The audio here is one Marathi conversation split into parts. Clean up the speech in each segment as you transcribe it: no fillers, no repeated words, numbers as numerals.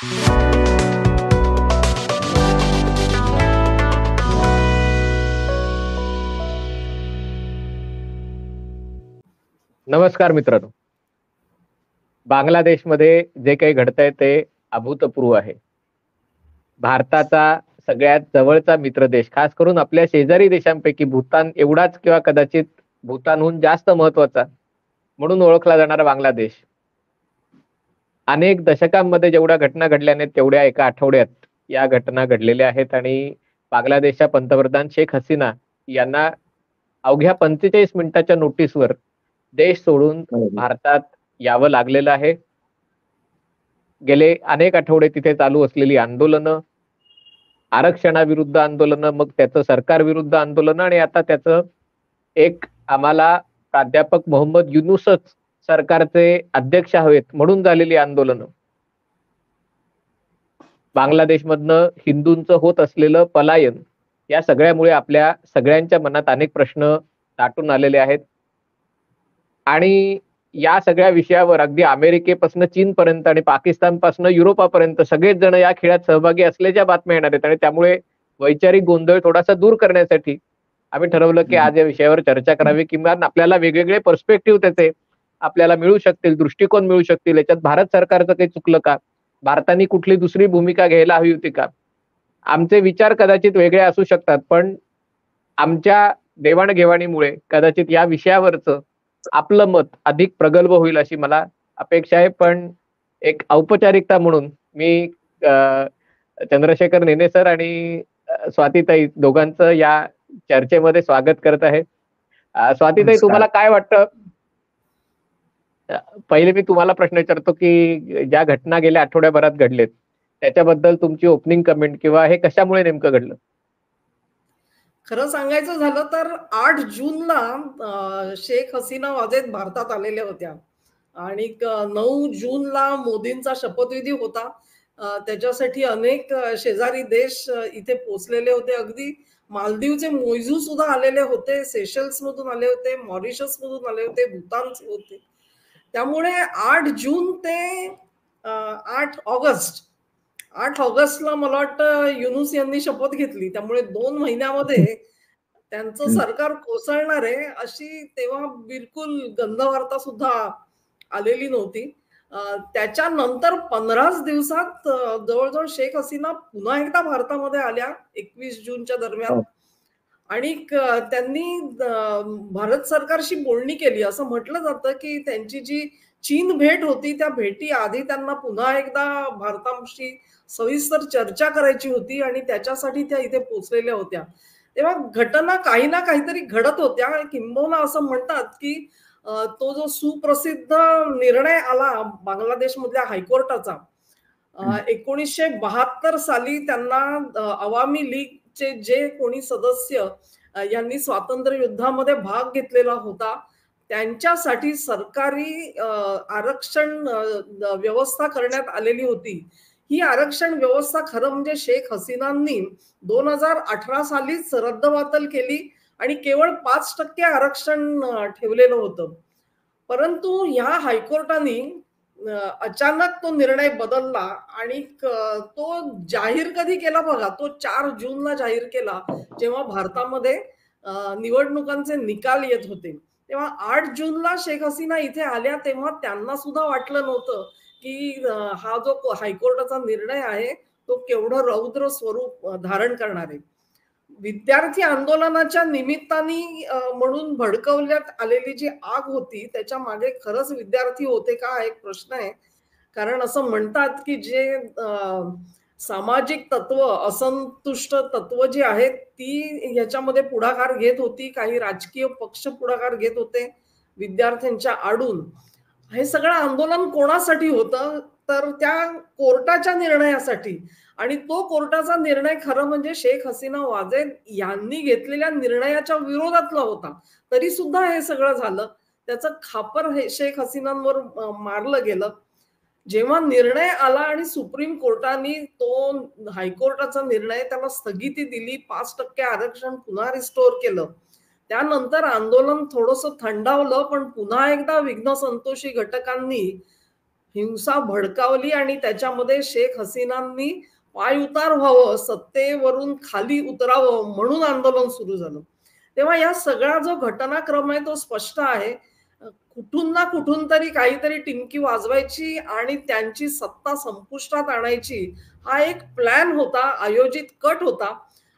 नमस्कार मित्रांनो. बांगलादेशमध्ये जे काही घडतंय ते अभूतपूर्व आहे. भारताचा सगळ्यात जवळचा मित्र देश, खास करून आपल्या शेजारी देशांपैकी भूतान एवढाच किंवा कदाचित भूतानहून जास्त महत्वाचा म्हणून ओळखला जाणारा बांगलादेश. अनेक दशकांमध्ये जेवढ्या घटना घडल्या नाहीत तेवढ्या एका आठवड्यात या घटना घडलेल्या आहेत आणि बांगलादेशच्या पंतप्रधान शेख हसीना यांना अवघ्या 45 मिनिटाच्या नोटीसवर देश सोडून भारतात यावं लागलेलं आहे. गेले अनेक आठवडे तिथे चालू असलेली आंदोलनं, आरक्षणाविरुद्ध आंदोलनं, मग त्याचं सरकारविरुद्ध आंदोलनं आणि आता त्याचं एक आम्हाला प्राध्यापक मोहम्मद युनूसच सरकारचे अध्यक्ष हवेत म्हणून झालेली आंदोलनं. बांगलादेशमधनं हिंदूंचं होत असलेलं पलायन, या सगळ्यामुळे आपल्या सगळ्यांच्या मनात अनेक प्रश्न दाटून आलेले आहेत. आणि या सगळ्या विषयावर अगदी अमेरिकेपासून चीनपर्यंत आणि पाकिस्तानपासून युरोपापर्यंत सगळेच जण या खेळात सहभागी असल्याच्या बातम्या येणार आहेत आणि त्यामुळे वैचारिक गोंधळ थोडासा दूर करण्यासाठी आम्ही ठरवलं की आज या विषयावर चर्चा करावी, किंवा आपल्याला वेगवेगळे पर्स्पेक्टिव्ह त्याचे आपल्याला मिळू शकतील, दृष्टिकोन मिळू शकतील. याच्यात भारत सरकारचं काही चुकलं का, भारताने कुठली दुसरी भूमिका घ्यायला हवी होती का, आमचे विचार कदाचित वेगळे असू शकतात, पण आमच्या देवाणघेवाणीमुळे कदाचित या विषयावरचं आपलं मत अधिक प्रगल्भ होईल अशी मला अपेक्षा आहे. पण एक औपचारिकता म्हणून मी चंद्रशेखर नेने सर आणि स्वातीताई दोघांचं या चर्चेमध्ये स्वागत करत आहे. स्वातीताई, तुम्हाला काय वाटतं? पहिले मी तुम्हाला प्रश्न विचारतो की ज्या घटना गेल्या आठवड्याभरात घडलेत त्याच्याबद्दल तुमची ओपनिंग कमेंट, किंवा हे कशामुळे नेमकं घडलं? खरं सांगायचं झालं तर 8 जूनला शेख हसीना वाजेद भारतात आलेल्या होत्या आणि 9 जूनला मोदींचा शपथविधी होता. त्याच्यासाठी अनेक शेजारी देश इथे पोचलेले होते. अगदी मालदीवचे मोइजू सुद्धा आलेले होते, सेशल्स मधून आले होते, मॉरिशस मधून आले होते, भूतान होते. त्यामुळे 8 जून ते 8 ऑगस्टला मला वाटतं युनूस यांनी शपथ घेतली. त्यामुळे 2 महिन्यामध्ये त्यांचं सरकार कोसळणार आहे अशी तेव्हा बिलकुल गंधवार्ता सुद्धा आलेली नव्हती. त्याच्यानंतर 15 दिवसात जवळजवळ शेख हसीना पुन्हा एकदा भारतामध्ये आल्या 21 जूनच्या दरम्यान आणि त्यांनी भारत सरकारशी बोलणी केली. असं म्हटलं जातं की त्यांची जी चीन भेट होती त्या भेटी आधी त्यांना पुन्हा एकदा भारताशी सविस्तर चर्चा करायची होती आणि त्याच्यासाठी त्या इथे पोहोचलेल्या होत्या. तेव्हा घटना काही ना काहीतरी घडत होत्या. किंबहुना असं म्हणतात की तो जो सुप्रसिद्ध निर्णय आला बांगलादेशमधल्या हायकोर्टाचा 1972 साली त्यांना अवामी लीगचे जे कोणी सदस्य यांनी स्वातंत्र्य युद्धामध्ये भाग घेतलेला होता त्यांच्यासाठी सरकारी आरक्षण व्यवस्था करण्यात आलेली होती. ही आरक्षण व्यवस्था खरं म्हणजे शेख हसीनांनी 2018 सालीच रद्दबातल केली आणि केवळ 5% आरक्षण ठेवलेलं होतं. परंतु ह्या हायकोर्टाने अचानक तो निर्णय बदलला आणि तो जाहीर कधी केला बघा, तो 4 जूनला जाहीर केला जेव्हा भारतामध्ये निवडणुकांचे निकाल येत होते. तेव्हा 8 जूनला शेख हसीना इथे आल्या तेव्हा त्यांना सुद्धा वाटलं नव्हतं की हा जो हायकोर्टाचा निर्णय आहे तो केवढं रौद्र स्वरूप धारण करणार आहे. विद्यार्थी आंदोलनाच्या निमित्ताने म्हणून भडकवण्यात आलेली जी आग होती त्याच्या मागे खरंच विद्यार्थी होते का हा एक प्रश्न आहे. कारण असं म्हणतात की जे सामाजिक तत्व, असंतुष्ट तत्व जी आहेत ती ह्याच्यामध्ये पुढाकार घेत होती. काही राजकीय पक्ष पुढाकार घेत होते विद्यार्थ्यांच्या आडून. हे सगळं आंदोलन कोणासाठी होतं तर त्या कोर्टाच्या निर्णयासाठी. आणि तो कोर्टाचा निर्णय खरं म्हणजे शेख हसीना वाजेद यांनी घेतलेल्या निर्णयाच्या विरोधातला होता. तरी सुद्धा हे सगळं झालं. त्याचं खापर हे शेख हसीनांवर मारलं गेलं. जेव्हा निर्णय आला आणि सुप्रीम कोर्टाने तो हायकोर्टाचा निर्णय त्याला स्थगिती दिली, 5% आरक्षण पुन्हा रिस्टोअर केलं, त्यानंतर आंदोलन थोडंसं थंडावलं. पण पुन्हा एकदा विघ्न संतोषी घटकांनी हिंसा भडकावली आणि त्याच्यामध्ये शेख हसीनांनी पायउतार व्हावं, सत्तेवरून खाली उतरावं म्हणून आंदोलन सुरू झालं. तेव्हा या सगळा जो घटनाक्रम आहे तो स्पष्ट आहे. कुठून ना कुठून तरी काहीतरी टिमकी वाजवायची आणि त्यांची सत्ता संपुष्टात आणायची, हा एक प्लॅन होता, आयोजित कट होता.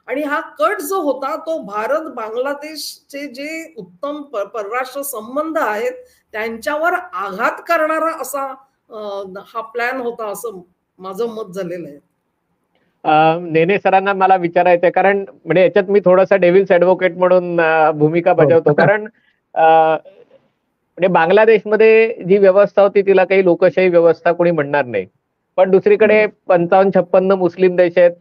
आणि हा कट जो होता तो भारत बांगलादेशचे जे उत्तम परराष्ट्र संबंध आहेत त्यांच्यावर आघात करणारा असा हा प्लॅन होता, असं माझं मत झालेलं आहे. नेने सरांना मला विचारायचंय, कारण म्हणजे याच्यात मी थोडासा डेव्हिल्स ऍडव्होकेट म्हणून भूमिका बजावतो. कारण म्हणजे बांगलादेशमध्ये जी व्यवस्था होती तिला काही लोकशाही व्यवस्था कोणी म्हणणार नाही, पण दुसरीकडे 55-56 मुस्लिम देश आहेत,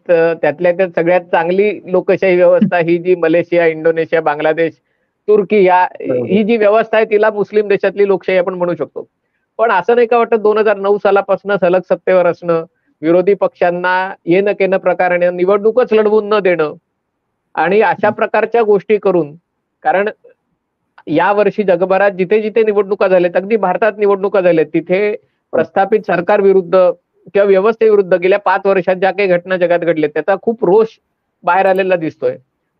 त्यातल्या त्यात सगळ्यात चांगली लोकशाही व्यवस्था ही जी मलेशिया, इंडोनेशिया, बांगलादेश, तुर्की ही जी व्यवस्था आहे तिला मुस्लिम देशातली लोकशाही आपण म्हणू शकतो. पण असं नाही का वाटत 2009 सालापासून सलग सत्तेवर असणं, विरोधी पक्षांना येणं केनं प्रकाराने निवडणूकच लढवून न देणं आणि अशा प्रकारच्या गोष्टी करून, कारण या वर्षी जगभरात जिथे जिथे निवडणुका झाल्यात, अगदी भारतात निवडणुका झाल्यात, तिथे प्रस्थापित सरकार विरुद्ध किंवा व्यवस्थेविरुद्ध गेल्या 5 वर्षात ज्या काही घटना जगात घडल्यात त्याचा खूप रोष बाहेर आलेला दिसतोय.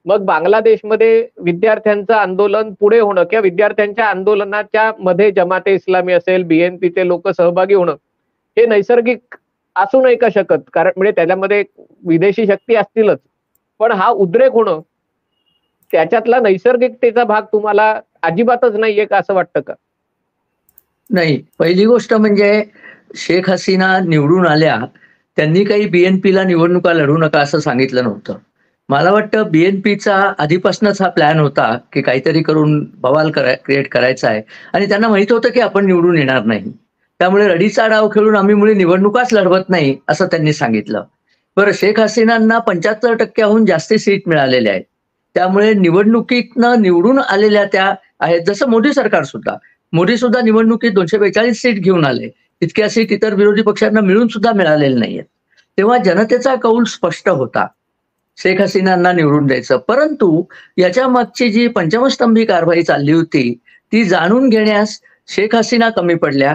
मग बांगलादेशमध्ये विद्यार्थ्यांचं आंदोलन पुढे होणं किंवा विद्यार्थ्यांच्या आंदोलनाच्या मध्ये जमाते इस्लामी असेल, बीएनपीचे लोक सहभागी होणं हे नैसर्गिक असू नाही का शकत? कारण म्हणजे त्याच्यामध्ये विदेशी शक्ती असतीलच, पण हा उद्रेक होणं त्याच्यातला नैसर्गिकतेचा भाग तुम्हाला अजिबातच नाहीये का, असं वाटतं का? नाही, पहिली गोष्ट म्हणजे शेख हसीना निवडून आल्या, त्यांनी काही बीएनपीला निवडणुका लढू नका असं सांगितलं नव्हतं. मला वाटतं बीएनपीचा आधीपासूनच हा प्लॅन होता की काहीतरी करून बवाल क्रिएट करायचा आहे आणि त्यांना माहित होतं की आपण निवडून येणार नाही, त्यामुळे रडीचा डाव खेळून आम्ही मुळे निवडणुकाच लढवत नाही असं त्यांनी सांगितलं. बरं, शेख हसीनांना 75% जास्ती सीट मिळालेल्या आहेत, त्यामुळे निवडणुकीतनं निवडून आलेल्या त्या आहेत. जसं मोदी सुद्धा निवडणुकीत 242 सीट घेऊन आले, इतक्या सीट इतर विरोधी पक्षांना मिळून सुद्धा मिळालेल्या नाहीयेत. तेव्हा जनतेचा कौल स्पष्ट होता, शेख हसीनांना निवडून द्यायचं. परंतु याच्या मागची जी पंचमस्तंभी कारवाई चालली होती ती जाणून घेण्यास शेख हसीना कमी पडल्या,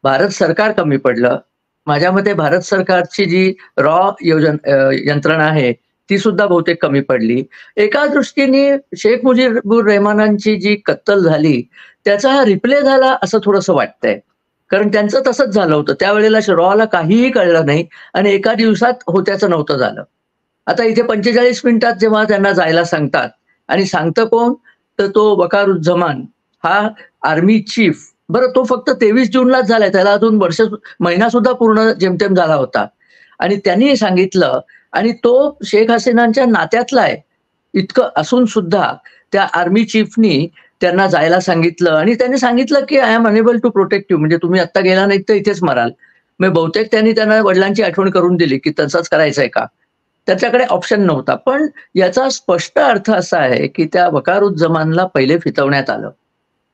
भारत सरकार कमी पडलं. माझ्या मते भारत सरकारची जी यंत्रणा आहे ती सुद्धा बहुतेक कमी पडली. एका दृष्टीने शेख मुजीबुर रहमानांची जी कत्तल झाली त्याचा हा रिप्ले झाला असं थोडंसं वाटतंय, कारण त्यांचं तसंच झालं होतं. त्यावेळेला रॉला काहीही कळलं नाही आणि एका दिवसात होत्याचं नव्हतं झालं. आता इथे 45 मिनिटात जेव्हा त्यांना जायला सांगतात आणि सांगतं कोण, तर तो वकारुज्जमान हा आर्मी चीफ. बरं, तो फक्त 23 जूनलाच झालाय, त्याला अजून महिना सुद्धा पूर्ण जेमतेम झाला होता. आणि त्यांनी सांगितलं, आणि तो शेख हसीनांच्या नात्यातला आहे इतकं असून सुद्धा त्या आर्मी चीफनी त्यांना जायला सांगितलं आणि त्यांनी सांगितलं की I am unable to protect you, म्हणजे तुम्ही आता गेला नाही तर इथेच मराल. मग बहुतेक त्यांनी त्यांना वडिलांची आठवण करून दिली की तसंच करायचंय का, त्याच्याकडे ऑप्शन नव्हता. पण याचा स्पष्ट अर्थ असा आहे की त्या वकारुज्जमानला पहिले फितवण्यात आलं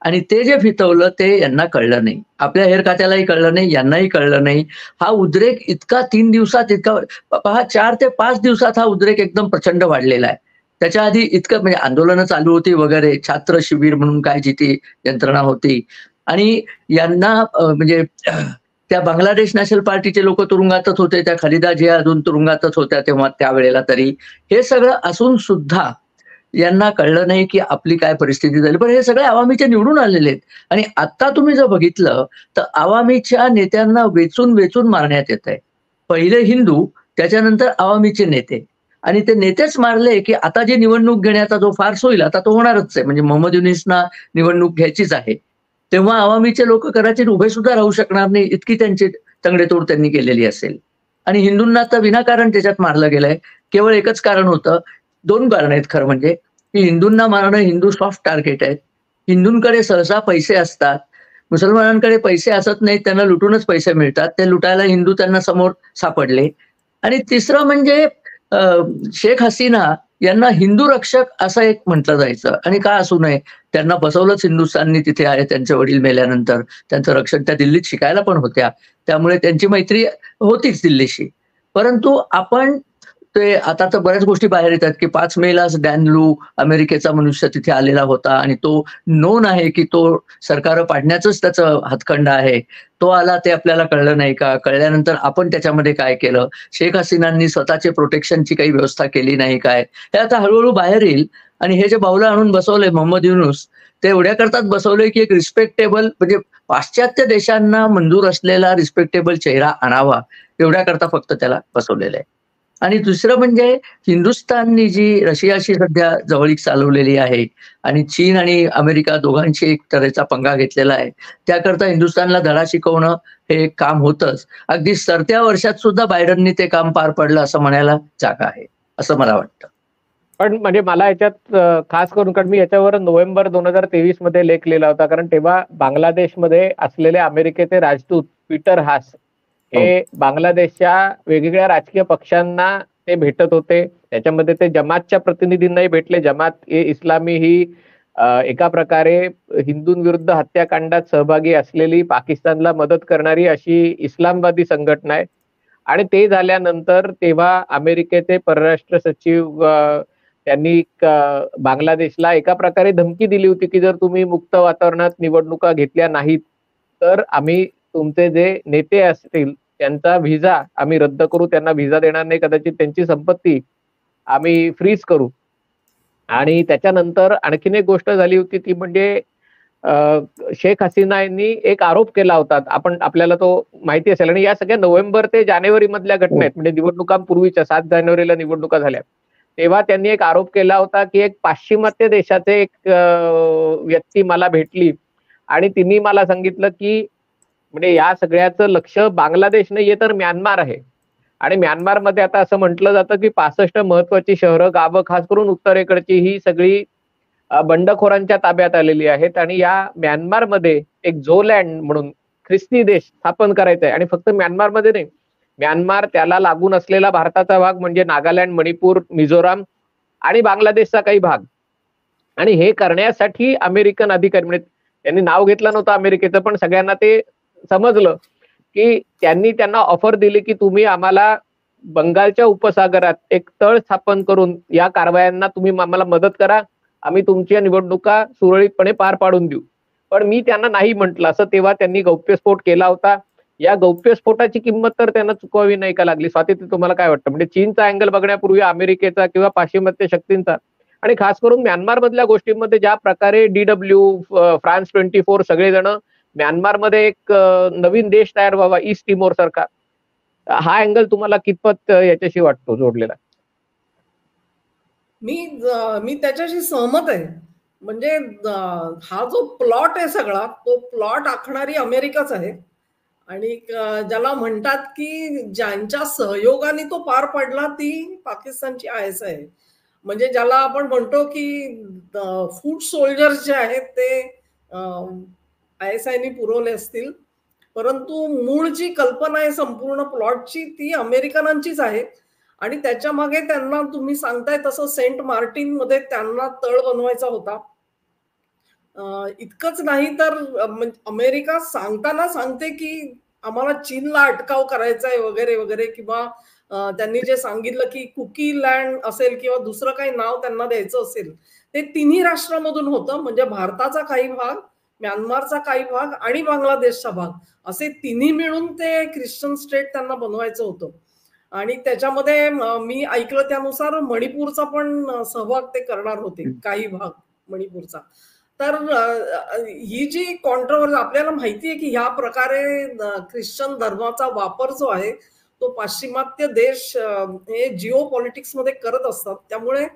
आणि ते जे फितवलं ते यांना कळलं नाही, आपल्या हेर खात्यालाही कळलं नाही, यांनाही कळलं नाही. हा उद्रेक इतका 3 दिवसात इतका पहा, 4 ते 5 दिवसात हा उद्रेक एकदम प्रचंड वाढलेला आहे. त्याच्या आधी इतकं म्हणजे आंदोलनं चालू होती वगैरे, छात्र शिबिर म्हणून काय जी ती यंत्रणा होती आणि यांना म्हणजे त्या बांगलादेश नॅशनल पार्टीचे लोक तुरुंगातच होते, त्या खलिदा जिया अजून तुरुंगातच होत्या तेव्हा त्यावेळेला. तरी हे सगळं असून सुद्धा यांना कळलं नाही की आपली काय परिस्थिती झाली. पण हे सगळे आवामीचे निवडून आलेले आहेत आणि आता तुम्ही जर बघितलं तर आवामीच्या नेत्यांना वेचून वेचून मारण्यात येत आहे. पहिले हिंदू, त्याच्यानंतर आवामीचे नेते, आणि ते नेतेच मारले की आता जी निवडणूक घेण्याचा जो फार्स होईल आता तो होणारच आहे. म्हणजे मोहम्मद युनिसना निवडणूक घ्यायचीच आहे, तेव्हा आवामीचे लोक कदाचित उभे सुद्धा राहू शकणार नाही, इतकी त्यांची तंगडेतोड त्यांनी केलेली असेल. आणि हिंदूंना तर विनाकारण त्याच्यात मारलं गेलंय. केवळ एकच कारण होतं, 2 कारण आहेत खरं म्हणजे, की हिंदूंना मारणं, हिंदू सॉफ्ट टार्गेट आहेत, हिंदूंकडे सहसा पैसे असतात, मुसलमानांकडे पैसे असत नाहीत, त्यांना लुटूनच पैसे मिळतात, ते लुटायला हिंदू त्यांना समोर सापडले. आणि तिसरं म्हणजे शेख हसीना यांना हिंदू रक्षक असं एक म्हटलं जायचं, आणि का असू नये, त्यांना बसवलंच हिंदुस्थाननी तिथे आहे. त्यांचे वडील मेल्यानंतर त्यांचं रक्षण, त्या दिल्लीत शिकायला पण होत्या, त्यामुळे त्यांची मैत्री होतीच दिल्लीशी. परंतु आपण ते आता तर बऱ्याच गोष्टी बाहेर येतात की 5 मेलाच डॅन लू अमेरिकेचा मनुष्य तिथे आलेला होता आणि तो नोन आहे की तो सरकार पाडण्याचंच त्याचं हातखंड आहे. तो आला ते आपल्याला कळलं नाही का? कळल्यानंतर आपण त्याच्यामध्ये काय केलं? शेख हसीनांनी स्वतःचे प्रोटेक्शनची काही व्यवस्था केली नाही काय? हे आता हळू बाहेर येईल आणि हे जे बावलं आणून बसवलंय मोहम्मद युनूस, ते एवढ्या करतात बसवलंय की एक रिस्पेक्टेबल म्हणजे पाश्चात्य देशांना मंजूर असलेला रिस्पेक्टेबल चेहरा आणावा, एवढ्याकरता फक्त त्याला बसवलेलं आहे. आणि दुसरं म्हणजे हिंदुस्थाननी जी रशियाशी सध्या जवळीक चालवलेली आहे आणि चीन आणि अमेरिका दोघांशी एक तऱ्हेचा पंगा घेतलेला आहे. त्याकरता हिंदुस्थानला धडा शिकवणं हे एक काम होतंच. अगदी सरत्या वर्षात सुद्धा बायडननी ते काम पार पडलं असं म्हणायला जागा आहे, असं मला वाटतं. पण म्हणजे मला याच्यात खास करून, कारण मी याच्यावर नोव्हेंबर 2023 मध्ये लेख लिहिला होता, कारण तेव्हा बांगलादेशमध्ये असलेले अमेरिकेचे राजदूत पीटर हास हे बांगलादेशच्या वेगवेगळ्या राजकीय पक्षांना ते भेटत होते. त्याच्यामध्ये ते जमातच्या प्रतिनिधींनाही भेटले. जमात ए इस्लामी ही एका प्रकारे हिंदूंविरुद्ध हत्याकांडात सहभागी असलेली, पाकिस्तानला मदत करणारी अशी इस्लामवादी संघटना आहे. आणि ते झाल्यानंतर तेव्हा अमेरिकेचे परराष्ट्र सचिव त्यांनी बांगलादेशला एका प्रकारे धमकी दिली होती की जर तुम्ही मुक्त वातावरणात निवडणुका घेतल्या नाहीत तर आम्ही तुमचे जे नेते असतील त्यांचा व्हिसा आम्ही रद्द करू, त्यांना व्हिसा देणार नाही, कदाचित त्यांची संपत्ती आम्ही फ्रीज करू. आणि त्याच्यानंतर आणखीन एक गोष्ट झाली होती ती म्हणजे शेख हसीना यांनी एक आरोप केला होता, आपल्याला तो माहिती असेल. आणि या सगळ्या नोव्हेंबर ते जानेवारी मधल्या घटना आहेत, म्हणजे निवडणुकांपूर्वीच्या 7 जानेवारीला निवडणुका झाल्या. तेव्हा त्यांनी एक आरोप केला होता की एक पाश्चिमात्य देशाचे एक व्यक्ती मला भेटली आणि तिने मला सांगितलं की म्हणजे या सगळ्याचं लक्ष बांगलादेश नाहीये तर म्यानमार आहे. आणि म्यानमारमध्ये आता असं म्हटलं जातं की 65 महत्वाची शहरं, गावं, खास करून उत्तरेकडची ही सगळी बंडखोरांच्या ताब्यात आलेली आहेत. आणि या म्यानमारमध्ये एक झोलँड म्हणून ख्रिस्ती देश स्थापन करायचा आहे. आणि फक्त म्यानमारमध्ये नाही, म्यानमार, त्याला लागून असलेला भारताचा भाग म्हणजे नागालँड, मणिपूर, मिझोराम आणि बांगलादेशचा काही भाग. आणि हे करण्यासाठी अमेरिकन अधिकारी, म्हणजे त्यांनी नाव घेतलं नव्हतं अमेरिकेचं, पण सगळ्यांना ते समजलं की त्यांनी त्यांना ऑफर दिली की तुम्ही आम्हाला बंगालच्या उपसागरात एक तळ स्थापन करून या कारवायांना तुम्ही आम्हाला मदत करा, आम्ही तुमच्या निवडणुका सुरळीतपणे पार पाडून देऊ. पण मी त्यांना नाही म्हटलं, असं तेव्हा त्यांनी गौप्यस्फोट केला होता. या गौप्यस्फोटाची किंमत तर त्यांना चुकवावी नाही का लागली? स्वाती, तुम्हाला काय वाटतं? म्हणजे चीनचा अँगल बघण्यापूर्वी अमेरिकेचा किंवा पाश्चिमात्य शक्तींचा, आणि खास करून म्यानमार मधल्या गोष्टींमध्ये ज्या प्रकारे DW, फ्रान्स 24 सगळेजण म्यानमारमध्ये एक नवीन देश तयार व्हावा ईस्ट तिमोर सारखा, हा अँगल तुम्हाला कितपत याच्याशी वाटतो जोडलेला? मी त्याच्याशी सहमत आहे. म्हणजे हा जो प्लॉट आहे सगळा, तो प्लॉट आखणारी अमेरिकाच आहे. आणि ज्याला म्हणतात की ज्यांच्या सहयोगाने तो पार पडला ती पाकिस्तानची ISI आहे. म्हणजे ज्याला आपण म्हणतो की फूड सोल्जर्स जे आहेत ते ISIने पुरवले असतील. परंतु मूळ जी कल्पना आहे संपूर्ण प्लॉटची ती अमेरिकनांचीच आहे. आणि त्याच्या मागे त्यांना तुम्ही सांगताय तसं सेंट मार्टिन मध्ये त्यांना तळ बनवायचा होता. इतकंच नाही तर अमेरिका सांगताना सांगते की आम्हाला चीनला अटकाव करायचा आहे वगैरे वगैरे, किंवा त्यांनी जे सांगितलं की कुकी लँड असेल किंवा दुसरं काही नाव त्यांना द्यायचं असेल, ते तिन्ही राष्ट्रामधून होतं. म्हणजे भारताचा काही भाग, म्यानमारचा काही भाग आणि बांगलादेशचा भाग, असे तिन्ही मिळून ते ख्रिश्चन स्टेट त्यांना बनवायचं होतं. आणि त्याच्यामध्ये मी ऐकलं त्यानुसार मणिपूरचा पण सहभाग ते करणार होते, काही भाग मणिपूरचा. तर ही जी कॉन्ट्रोवर्सी, आपल्याला माहिती आहे की ह्या प्रकारे ख्रिश्चन धर्माचा वापर जो आहे तो पाश्चिमात्य देश हे जिओ पॉलिटिक्स मध्ये करत असतात. त्यामुळे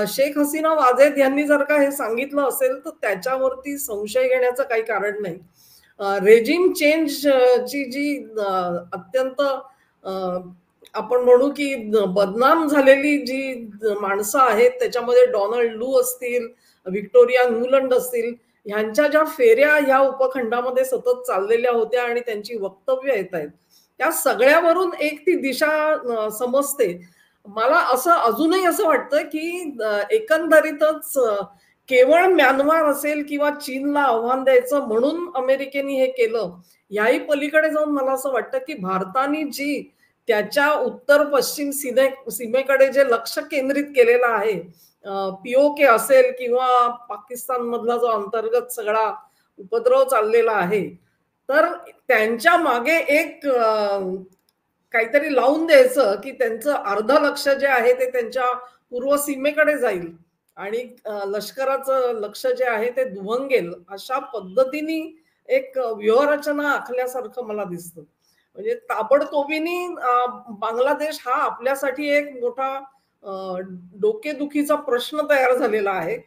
शेख हसीना वाजेद यांनी जर का हे सांगितलं असेल तर त्याच्यावरती संशय घेण्याचं काही कारण नाही. रेजिम चेंज ची जी अत्यंत आपण म्हणू की बदनाम झालेली जी माणसं आहेत, त्याच्यामध्ये डोनाल्ड लू असतील, व्हिक्टोरिया न्यूलंड असतील, ह्यांच्या ज्या फेऱ्या ह्या उपखंडामध्ये सतत चाललेल्या होत्या आणि त्यांची वक्तव्य येत आहेत, त्या सगळ्यावरून एक ती दिशा समजते. मला असं अजूनही असं वाटतं की एकंदरीतच केवळ म्यानमार असेल किंवा चीनला आव्हान द्यायचं म्हणून अमेरिकेने हे केलं, याही पलीकडे जाऊन मला असं वाटतं की भारताने जी त्याच्या उत्तर पश्चिम सीमेकडे जे लक्ष केंद्रित केलेलं आहे, पीओके असेल किंवा पाकिस्तान मधला जो अंतर्गत सगळा उपद्रव चाललेला आहे, तर त्यांच्या मागे एक काहीतरी लावून द्यायचं की त्यांचं अर्ध लक्ष जे आहे ते त्यांच्या पूर्व सीमेकडे जाईल आणि लष्कराचं लक्ष जे आहे ते दुभंगेल, अशा पद्धतीने एक व्यूहरचना आखल्यासारखं मला दिसतं. म्हणजे ताबडतोबीने बांगलादेश हा आपल्यासाठी एक मोठा डोकेदुखीचा प्रश्न तयार झालेला आहे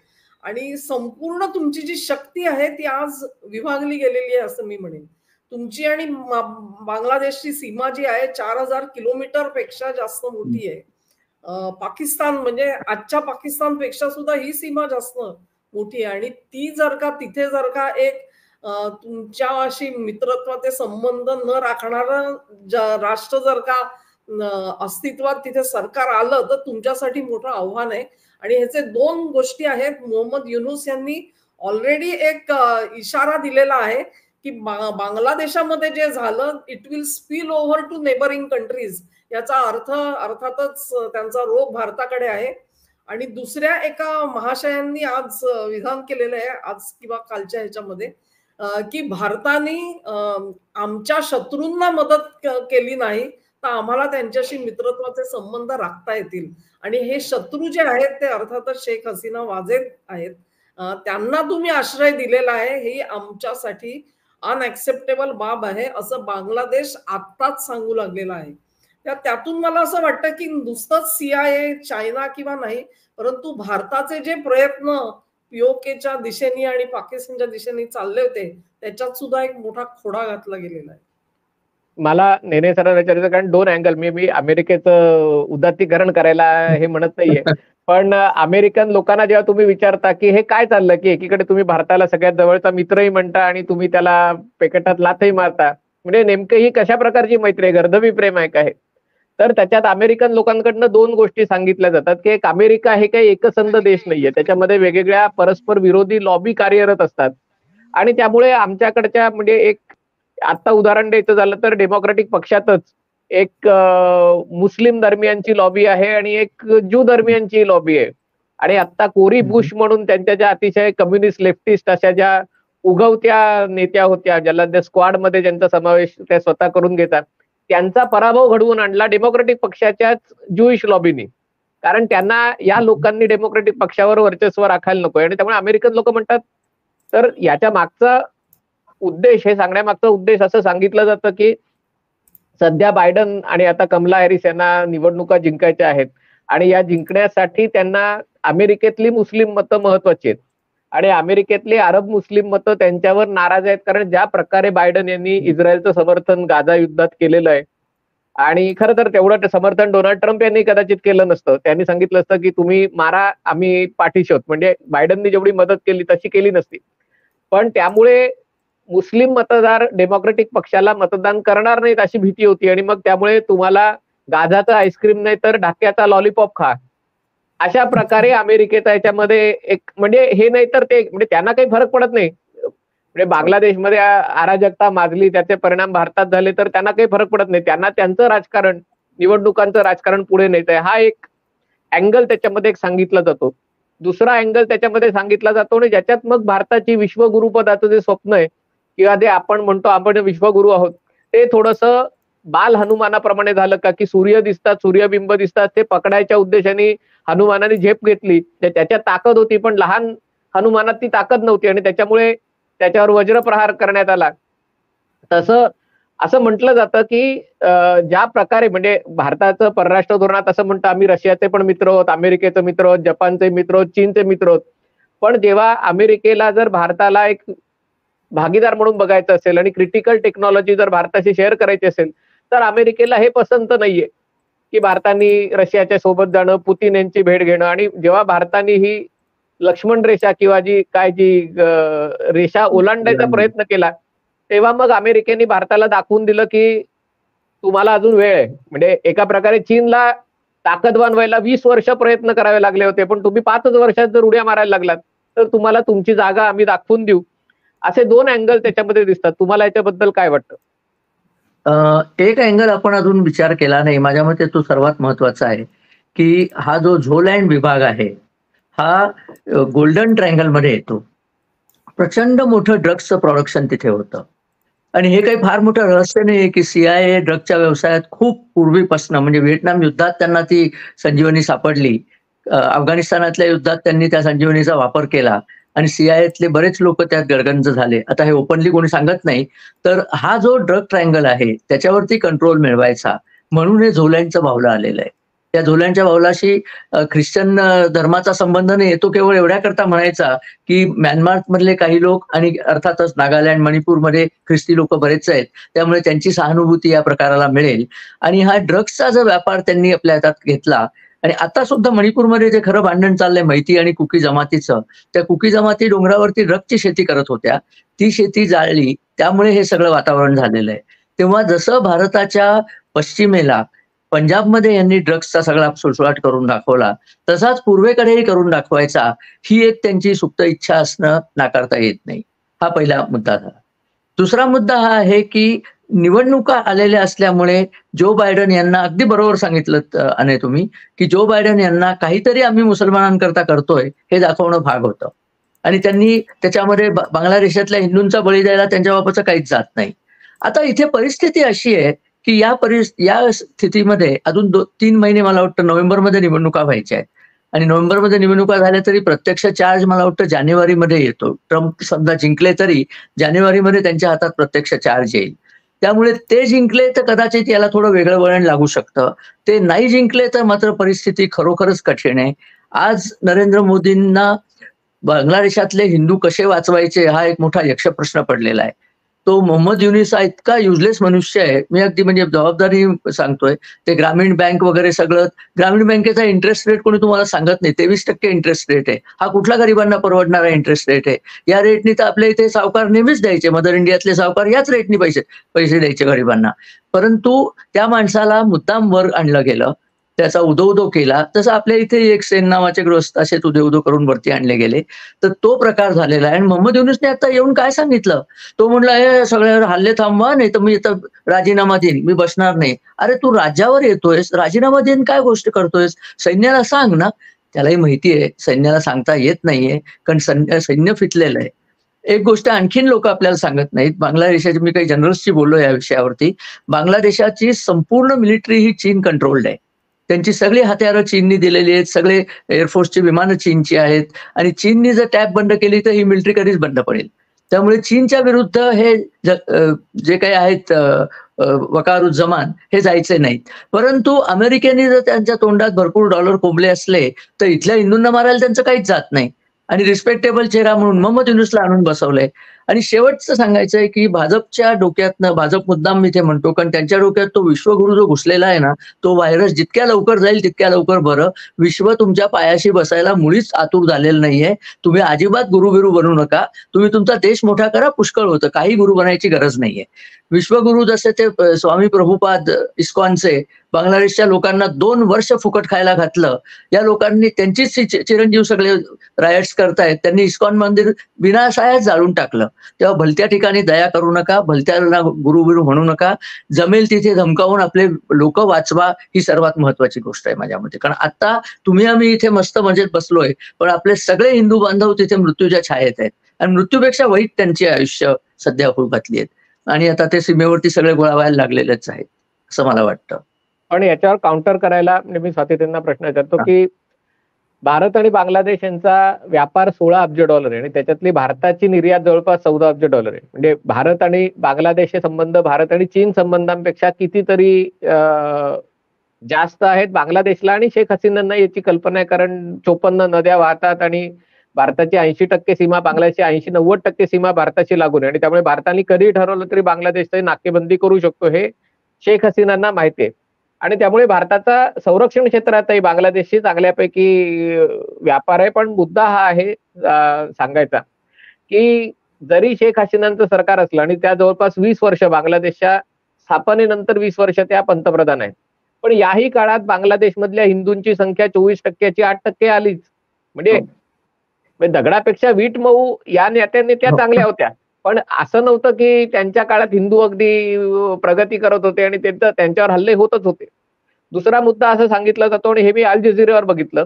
आणि संपूर्ण तुमची जी शक्ती आहे ती आज विभागली गेलेली आहे असं मी म्हणेन. तुमची आणि बांगलादेशची सीमा जी आहे 4000 किलोमीटर पेक्षा जास्त मोठी आहे. पाकिस्तान म्हणजे आजच्या पाकिस्तान पेक्षा सुद्धा ही सीमा जास्त मोठी आहे आणि ती जर का तिथे जर का एक तुमच्याशी मित्रत्वाचे संबंध न राखणारं राष्ट्र जर का अस्तित्वात तिथे सरकार आलं तर तुमच्यासाठी मोठं आव्हान आहे. आणि ह्याचे दोन गोष्टी आहेत. मोहम्मद युनूस यांनी ऑलरेडी एक इशारा दिलेला आहे की बांगलादेशामध्ये जे झालं it will spill over to neighbouring countries. याचा अर्थ अर्थातच त्यांचा रोग भारताकडे आहे. आणि दुसऱ्या एका महाशयांनी आज विधान केलेलं आहे, आज किंवा कालच्या ह्याच्यामध्ये, की भारताने आमच्या शत्रूंना मदत केली नाही तर आम्हाला त्यांच्याशी मित्रत्वाचे संबंध राखता येतील. आणि हे शत्रू जे आहेत ते अर्थातच शेख हसीना वाजेद आहेत. त्यांना तुम्ही आश्रय दिलेला आहे ही आमच्यासाठी अनएक्सेप्टेबल बाब आहे असं बांगलादेश आत्ताच सांगू लागलेला आहे. त्यातून मला असं वाटतं की नुसतंच CIA, चायना किंवा नाही, परंतु भारताचे जे प्रयत्न पीओकेच्या दिशेने आणि पाकिस्तानच्या दिशेने चालले होते त्याच्यात सुद्धा एक मोठा खोडा घातला गेलेला आहे. मला नेने सरांना विचारायचं, कारण दोन अँगल, मी अमेरिकेचं उदात्तीकरण करायला हे म्हणत नाहीये, पण अमेरिकन लोकांना जेव्हा तुम्ही विचारता की हे काय चाललं, की एकीकडे तुम्ही भारताला सगळ्यात जवळचा मित्रही म्हणता आणि तुम्ही त्याला पेकटात लाथही मारता, म्हणजे नेमकं ही कशा प्रकारची मैत्री आहे, गर्दवी प्रेम आहे काय? तर त्याच्यात अमेरिकन लोकांकडनं दोन गोष्टी सांगितल्या जातात की एक, अमेरिका हे काही एकसंध देश नाहीये, त्याच्यामध्ये वेगवेगळ्या परस्पर विरोधी लॉबी कार्यरत असतात आणि त्यामुळे आमच्याकडच्या म्हणजे एक आता उदाहरण द्यायचं झालं तर डेमोक्रॅटिक पक्षातच एक मुस्लिम धर्मियांची लॉबी आहे आणि एक ज्यू धर्मियांची लॉबी आहे. आणि आता कोरी बुश म्हणून त्यांच्या ज्या अतिशय कम्युनिस्ट लेफ्टिस्ट अशा ज्या उगवत्या नेत्या होत्या, ज्याला त्या स्क्वॉड मध्ये ज्यांचा समावेश त्या स्वतः करून घेतात, त्यांचा पराभव घडवून आणला डेमोक्रॅटिक पक्षाच्याच ज्यूइश लॉबीनी. कारण त्यांना या लोकांनी डेमोक्रॅटिक पक्षावर वर्चस्व राखायला नको. आणि त्यामुळे अमेरिकन लोक म्हणतात, तर याच्या मागचा उद्देश, हे सांगण्यामागचा उद्देश असं सांगितलं जातं की सध्या बायडन आणि आता कमला हॅरिस यांना निवडणुका जिंकायच्या आहेत आणि या जिंकण्यासाठी त्यांना अमेरिकेतली मुस्लिम मतं महत्वाची आहेत आणि अमेरिकेतली अरब मुस्लिम मतं त्यांच्यावर नाराज आहेत. कारण ज्या प्रकारे बायडन यांनी इस्रायलचं समर्थन गाझा युद्धात केलेलं आहे, आणि खरं तर तेवढं समर्थन डोनाल्ड ट्रम्प यांनी कदाचित केलं नसतं. त्यांनी सांगितलं असतं की तुम्ही मारा, आम्ही पाठीशी आहोत, म्हणजे बायडननी जेवढी मदत केली तशी केली नसती. पण त्यामुळे मुस्लिम मतदार डेमोक्रॅटिक पक्षाला मतदान करणार नाहीत अशी भीती होती आणि मग त्यामुळे तुम्हाला गाझाचा आईस्क्रीम नाही तर ढाक्याचा लॉलीपॉप खा, अशा प्रकारे अमेरिकेचा याच्यामध्ये एक, म्हणजे हे नाही तर ते, म्हणजे त्यांना काही फरक पडत नाही. म्हणजे बांगलादेशमध्ये अराजकता माजली, त्याचे परिणाम भारतात झाले तर त्यांना काही फरक पडत नाही. त्यांना त्यांचं राजकारण, निवडणुकांचं राजकारण पुढे न्यायचंय, हा एक अँगल त्याच्यामध्ये एक सांगितला जातो. दुसरा अँगल त्याच्यामध्ये सांगितला जातो आणि ज्याच्यात मग भारताची विश्वगुरुपदाचं जे स्वप्न आहे किंवा जे आपण म्हणतो आपण विश्वगुरु आहोत, ते थोडंसं बाल हनुमानाप्रमाणे झालं का, की सूर्य दिसतात, सूर्यबिंब दिसतात, ते पकडायच्या उद्देशाने हनुमानाने झेप घेतली. त्याच्यात ताकद होती पण लहान हनुमानात ती ताकद नव्हती आणि त्याच्यामुळे त्याच्यावर वज्रप्रहार करण्यात आला. तसं असं म्हटलं जातं की ज्या प्रकारे म्हणजे भारताचं परराष्ट्र धोरणात असं म्हणतं आम्ही रशियाचे पण मित्र आहोत, अमेरिकेचे मित्र आहोत, जपानचे मित्र आहोत, चीनचे मित्र आहोत, पण जेव्हा अमेरिकेला जर भारताला एक भागीदार म्हणून बघायचं असेल आणि क्रिटिकल टेक्नॉलॉजी जर भारताशी शेअर करायची असेल तर अमेरिकेला हे पसंत नाहीये की भारताने रशियाच्या सोबत जाणं, पुतीन यांची भेट घेणं. आणि जेव्हा भारताने ही लक्ष्मण रेषा किंवा जी रेषा ओलांडायचा प्रयत्न केला तेव्हा मग अमेरिकेने भारताला दाखवून दिलं की तुम्हाला अजून वेळ आहे. म्हणजे एका प्रकारे चीनला ताकदवान व्हायला 20 वर्ष प्रयत्न करावे लागले होते, पण तुम्ही 5 वर्षात जर उड्या मारायला लागलात तर तुम्हाला तुमची जागा आम्ही दाखवून देऊ. असे दोन अँगल त्याच्यामध्ये दिसतात. तुम्हाला याच्याबद्दल काय वाटतं? एक अँगल आपण अजून विचार केला नाही. माझ्या मते तो सर्वात महत्वाचा आहे, की हा जो झोलँड विभाग आहे, हा गोल्डन ट्रायंगलमध्ये येतो. प्रचंड मोठं ड्रग्सचं प्रोडक्शन तिथे होतं. आणि हे काही फार मोठं रहस्य नाहीये, की CIA ड्रगच्या व्यवसायात खूप पूर्वीपासून म्हणजे व्हिएटनाम युद्धात त्यांना ती संजीवनी सापडली. अफगाणिस्तानातल्या युद्धात त्यांनी त्या संजीवनीचा वापर केला आणि CIAतले बरेच लोक त्यात गडगंज झाले. आता हे ओपनली कोणी सांगत नाही. तर हा जो ड्रग ट्रायंगल आहे, त्याच्यावरती कंट्रोल मिळवायचा म्हणून हे झोलँडचं बाहुलं आलेलं आहे. त्या झोलँडच्या बाहुलाशी ख्रिश्चन धर्माचा संबंध नाही. तो केवळ एवढ्याकरता म्हणायचा, की म्यानमारमधले काही लोक आणि अर्थातच नागालँड, मणिपूरमध्ये ख्रिस्ती लोक बरेच आहेत. त्यामुळे त्यांची सहानुभूती या प्रकाराला मिळेल आणि हा ड्रग्सचा जो व्यापार त्यांनी आपल्या हातात घेतला आणि आता सुद्धा मणिपूरमध्ये जे खरं भांडण चाललंय मैती आणि कुकी जमातीचं, त्या कुकी जमाती डोंगरावरती ड्रगची शेती करत होत्या. ती शेती जाळली, त्यामुळे हे सगळं वातावरण झालेलं आहे. तेव्हा जसं भारताच्या पश्चिमेला पंजाबमध्ये यांनी ड्रग्सचा सगळा सुळसुळाट करून दाखवला, तसाच पूर्वेकडेही करून दाखवायचा, ही एक त्यांची सुप्त इच्छा असणं नाकारता येत नाही. हा पहिला मुद्दा झाला. दुसरा मुद्दा हा आहे, की निवडणुका आलेल्या असल्यामुळे जो बायडन यांना अगदी बरोबर सांगितलंत अने तुम्ही, की जो बायडन यांना काहीतरी आम्ही मुसलमानांकरता करतोय, हे दाखवणं भाग होतं. आणि त्यांनी त्याच्यामध्ये बांगलादेशातल्या हिंदूंचा बळी द्यायला त्यांच्या बापाचं काहीच जात नाही. आता इथे परिस्थिती अशी आहे, की या स्थितीमध्ये अजून 3 महिने मला वाटतं नोव्हेंबरमध्ये निवडणुका व्हायच्या आहेत. आणि नोव्हेंबरमध्ये निवडणुका झाल्या तरी प्रत्यक्ष चार्ज मला वाटतं जानेवारीमध्ये येतो. ट्रम्प समजा जिंकले तरी जानेवारीमध्ये त्यांच्या हातात प्रत्यक्ष चार्ज येईल. त्यामुळे ते जिंकले तर कदाचित याला थोडं वेगळं वळण लागू शकतं. ते नाही जिंकले तर मात्र परिस्थिती खरोखरच कठीण आहे. आज नरेंद्र मोदींना बांगलादेशातले हिंदू कसे वाचवायचे हा एक मोठा यक्षप्रश्न पडलेला आहे. तो मोहम्मद युनिस हा इतका युजलेस मनुष्य आहे. मी अगदी म्हणजे जबाबदारी सांगतोय. ते ग्रामीण बँक वगैरे सगळं, ग्रामीण बँकेचा इंटरेस्ट रेट कोणी तुम्हाला सांगत नाही. 23% इंटरेस्ट रेट आहे. हा कुठल्या गरिबांना परवडणारा इंटरेस्ट रेट आहे? या रेटनी तर आपल्या इथे सावकार नेहमीच द्यायचे. मदर इंडियातले सावकार याच रेटनी पैसे द्यायचे गरिबांना. परंतु त्या माणसाला मुद्दाम वर आणलं गेलं. त्याचा उदो केला. तसं आपल्या इथे एक सेन नावाचे गृहस्थ असेच उदो करून वरती आणले गेले. तर तो प्रकार झालेला आहे. आणि मोहम्मद युनुसने आता येऊन काय सांगितलं? तो म्हणला, हे सगळ्यावर हल्ले थांबवा, नाही तर मी इथं राजीनामा देईन, मी बसणार नाही. अरे तू राज्यावर येतोयस, राजीनामा देईन काय गोष्ट करतोयस? सैन्याला सांग ना. त्यालाही माहिती आहे सैन्याला सांगता येत नाहीये, कारण सैन्य फितलेलं आहे. एक गोष्ट आणखीन लोक आपल्याला सांगत नाहीत. बांगलादेशाची, मी काही जनरल्सशी बोललो या विषयावरती, बांगलादेशाची संपूर्ण मिलिटरी ही चीन कंट्रोल्ड आहे. त्यांची सगळी हत्यारं चीननी दिलेली आहेत. सगळे एअरफोर्सची विमानं चीनची आहेत. आणि चीननी जर टॅप बंद केली तर ही मिलिटरी कधीच बंद पडेल. त्यामुळे चीनच्या विरुद्ध हे जे काही आहेत वकारुज्जमान हे जायचे नाहीत. परंतु अमेरिकेने जर त्यांच्या तोंडात भरपूर डॉलर कोंबले असले तर इथल्या हिंदूंना मारायला त्यांचं काहीच जात नाही. आणि रिस्पेक्टेबल चेहरा म्हणून मोहम्मद युनुसला आणून बसवलंय. आणि शेवटचं सांगायचंय, की भाजपच्या डोक्यातनं, भाजप मुद्दाम मी ते म्हणतो, कारण त्यांच्या डोक्यात तो विश्वगुरु जो घुसलेला आहे ना, तो व्हायरस जितक्या लवकर जाईल तितक्या लवकर बरं. विश्व तुमच्या पायाशी बसायला मुळीच आतुर झालेलं नाहीये. तुम्ही अजिबात गुरु बनू नका. तुम्ही तुमचा देश मोठा करा, पुष्कळ होतं. काही गुरु बनायची गरज नाहीये. विश्वगुरु जसे ते स्वामी प्रभुपाद इस्कॉनचे बांगलादेशच्या लोकांना 2 वर्ष फुकट खायला घातलं. या लोकांनी त्यांचीच चिरंजीव सगळे रायट्स करतायत. त्यांनी इस्कॉन मंदिर विनाशाळात जाळून टाकलं. तेव्हा भलत्या ठिकाणी दया करू नका, भलत्याला गुरु म्हणू नका. जमेल तिथे धमकावून आपले लोक वाचवा, ही सर्वात महत्वाची गोष्ट आहे माझ्या मते. कारण आता तुम्ही आम्ही इथे मस्त मजेत बसलोय, पण आपले सगळे हिंदू बांधव तिथे मृत्यूच्या छायेत आहेत. आणि मृत्यूपेक्षा वाईट त्यांची आयुष्य सध्या होऊ घातली आहेत. आणि आता ते सीमेवरती सगळे गोळा व्हायला लागलेलेच आहेत, असं मला वाटतं. पण याच्यावर काउंटर करायला मी स्वाती त्यांना प्रश्न विचारतो, की भारत आणि बांगलादेश यांचा व्यापार $16 अब्ज आहे आणि त्याच्यातली भारताची निर्यात जवळपास $14 अब्ज आहे. म्हणजे भारत आणि बांगलादेशचे संबंध भारत आणि चीन संबंधांपेक्षा कितीतरी जास्त आहेत बांगलादेशला. आणि शेख हसीनांना याची कल्पना आहे, कारण 54 नद्या वाहतात आणि भारताची 80% सीमा, बांगलादेशची 80-90% सीमा भारताशी लागून आहे. आणि त्यामुळे भारताने कधी ठरवलं तरी बांगलादेशची नाकेबंदी करू शकतो, हे शेख हसीनांना माहिती आहे. आणि त्यामुळे भारताचा संरक्षण क्षेत्रातही बांगलादेशशी चांगल्यापैकी व्यापार आहे. पण मुद्दा हा आहे सांगायचा, की जरी शेख हसीनांचं सरकार असलं आणि त्या जवळपास 20 वर्ष बांगलादेशच्या स्थापनेनंतर 20 वर्ष त्या पंतप्रधान आहेत, पण याही काळात बांगलादेशमधल्या हिंदूंची संख्या 24%ची 8% आलीच. म्हणजे दगडापेक्षा वीट मऊ या नेत्यांनी त्या चांगल्या होत्या. पण असं नव्हतं की त्यांच्या काळात हिंदू अगदी प्रगती करत होते आणि त्यांच्यावर हल्ले होतच होते. दुसरा मुद्दा असं सांगितला जातो आणि हे मी अल जझीरावर बघितलं,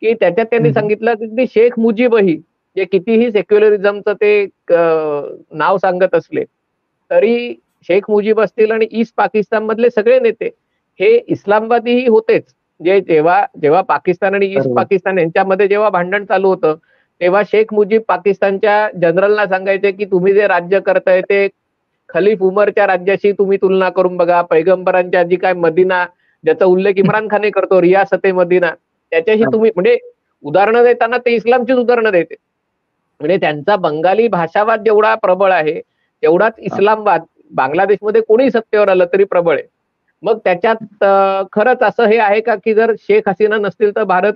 की त्याच्यात त्यांनी सांगितलं की शेख मुजीबही जे कितीही सेक्युलरिझमचं ते नाव सांगत असले, तरी शेख मुजीब असतील आणि ईस्ट पाकिस्तान मधले सगळे नेते हे इस्लामवादीही होतेच. जे जेव्हा जेव्हा पाकिस्तान आणि ईस्ट बरोबर. पाकिस्तान यांच्यामध्ये जेव्हा भांडण चालू होतं, तेव्हा शेख मुजीब पाकिस्तानच्या जनरलला सांगायचे, की तुम्ही जे राज्य करताय ते खलीफ उमरच्या राज्याशी तुम्ही तुलना करून बघा. पैगंबरांच्या आधी काय मदिना, ज्याचा उल्लेख इम्रान खानही करतो, रियासते मदिना, त्याच्याशी तुम्ही म्हणजे उदाहरणं देताना ते इस्लामचीच उदाहरणं देते. म्हणजे त्यांचा बंगाली भाषावाद जेवढा प्रबळ आहे, तेवढाच इस्लामवाद बांगलादेशमध्ये कोणी सत्तेवर आलं तरी प्रबळ आहे. मग त्याच्यात खरंच असं हे आहे का, की जर शेख हसीना नसतील तर भारत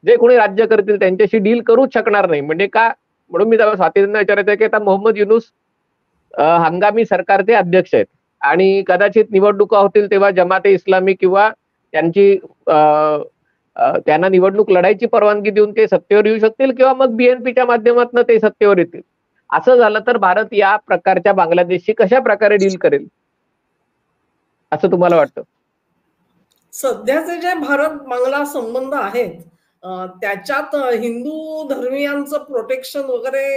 जे कोणी राज्य करतील त्यांच्याशी डील करूच शकणार नाही. म्हणजे का? म्हणून मी तेव्हा स्वातींना विचारायचं की आता मोहम्मद युनूस हंगामी सरकारचे अध्यक्ष आहेत आणि कदाचित निवडणुका होतील तेव्हा जमाते इस्लामी किंवा त्यांची अ, त्यांना निवडणूक लढायची परवानगी देऊन ते सत्तेवर येऊ शकतील किंवा मग बीएनपीच्या माध्यमातून ते सत्तेवर येतील. असं झालं तर भारत या प्रकारच्या बांगलादेशशी कशा प्रकारे डील करेल असं तुम्हाला वाटतं? सध्याचे जे भारत बांगला संबंध आहेत त्याच्यात हिंदू धर्मियांचं प्रोटेक्शन वगैरे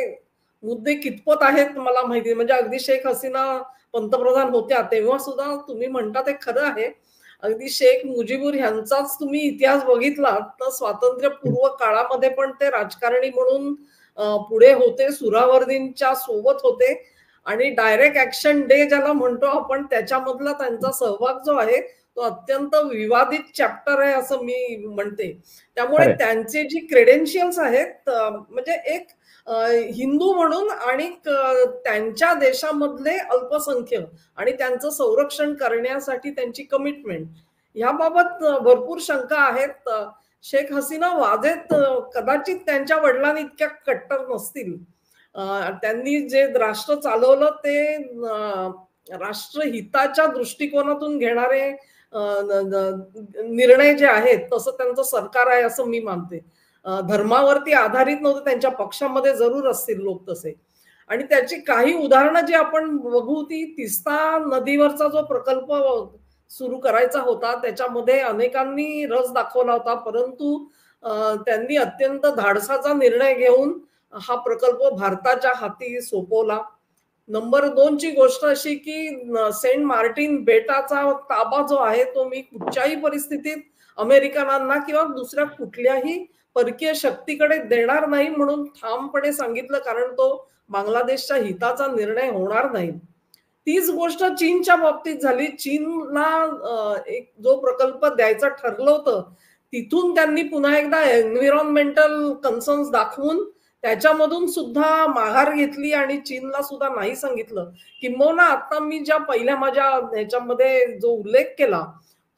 मुद्दे कितपत आहेत मला माहिती. म्हणजे अगदी शेख हसीना पंतप्रधान होत्या तेव्हा सुद्धा तुम्ही म्हणता ते खरं आहे. अगदी शेख मुजीबुर यांचाच तुम्ही इतिहास बघितला तर स्वातंत्र्यपूर्व काळामध्ये पण ते राजकारणी म्हणून पुढे होते, सुहरावर्दींच्या सोबत होते आणि डायरेक्ट ऍक्शन डे ज्याला म्हणतो आपण त्याच्यामधला त्यांचा सहभाग जो आहे तो अत्यंत विवादित चॅप्टर आहे असं मी म्हणते. त्यामुळे त्यांचे जी क्रेडेन्शियल्स आहेत म्हणजे एक हिंदू म्हणून आणि त्यांच्या देशामधले अल्पसंख्य आणि त्यांचं संरक्षण करण्यासाठी त्यांची कमिटमेंट याबाबत भरपूर शंका आहेत. शेख हसीना वाजेत कदाचित त्यांच्या वडिलांनी इतक्या कट्टर नसतील. त्यांनी जे राष्ट्र चालवलं ते राष्ट्रहिताच्या दृष्टिकोनातून घेणारे निर्णय जे आहेत तसं त्यांचं सरकार आहे असं मी मानते. धर्मावरती आधारित नव्हतं, त्यांच्या पक्षामध्ये जरूर असतील लोक तसे. आणि त्याची काही उदाहरणं जी आपण बघू ती तिस्ता नदीवरचा जो प्रकल्प सुरू करायचा होता त्याच्यामध्ये अनेकांनी रस दाखवला होता, परंतु त्यांनी अत्यंत धाडसाचा निर्णय घेऊन हा प्रकल्प भारताच्या हाती सोपवला. नंबर 2 ची गोष्ट अशी की सेंट मार्टिन बेटाचा ताबा जो आहे तो मी कुठच्याही परिस्थितीत अमेरिकनांना किंवा दुसऱ्या कुठल्याही परकीय शक्तीकडे देणार नाही म्हणून ठामपणे सांगितलं, कारण तो बांगलादेशच्या हिताचा निर्णय होणार नाही. तीच गोष्ट चीनच्या बाबतीत झाली. चीनला एक जो प्रकल्प द्यायचा ठरलं होतं तिथून त्यांनी पुन्हा एकदा एन्व्हायरमेंटल कन्सर्न्स दाखवून त्याच्यामधून सुद्धा माघार घेतली आणि चीनला सुद्धा नाही सांगितलं. किंबहुना आता मी ज्या पहिल्या माझ्या ह्याच्यामध्ये जो उल्लेख केला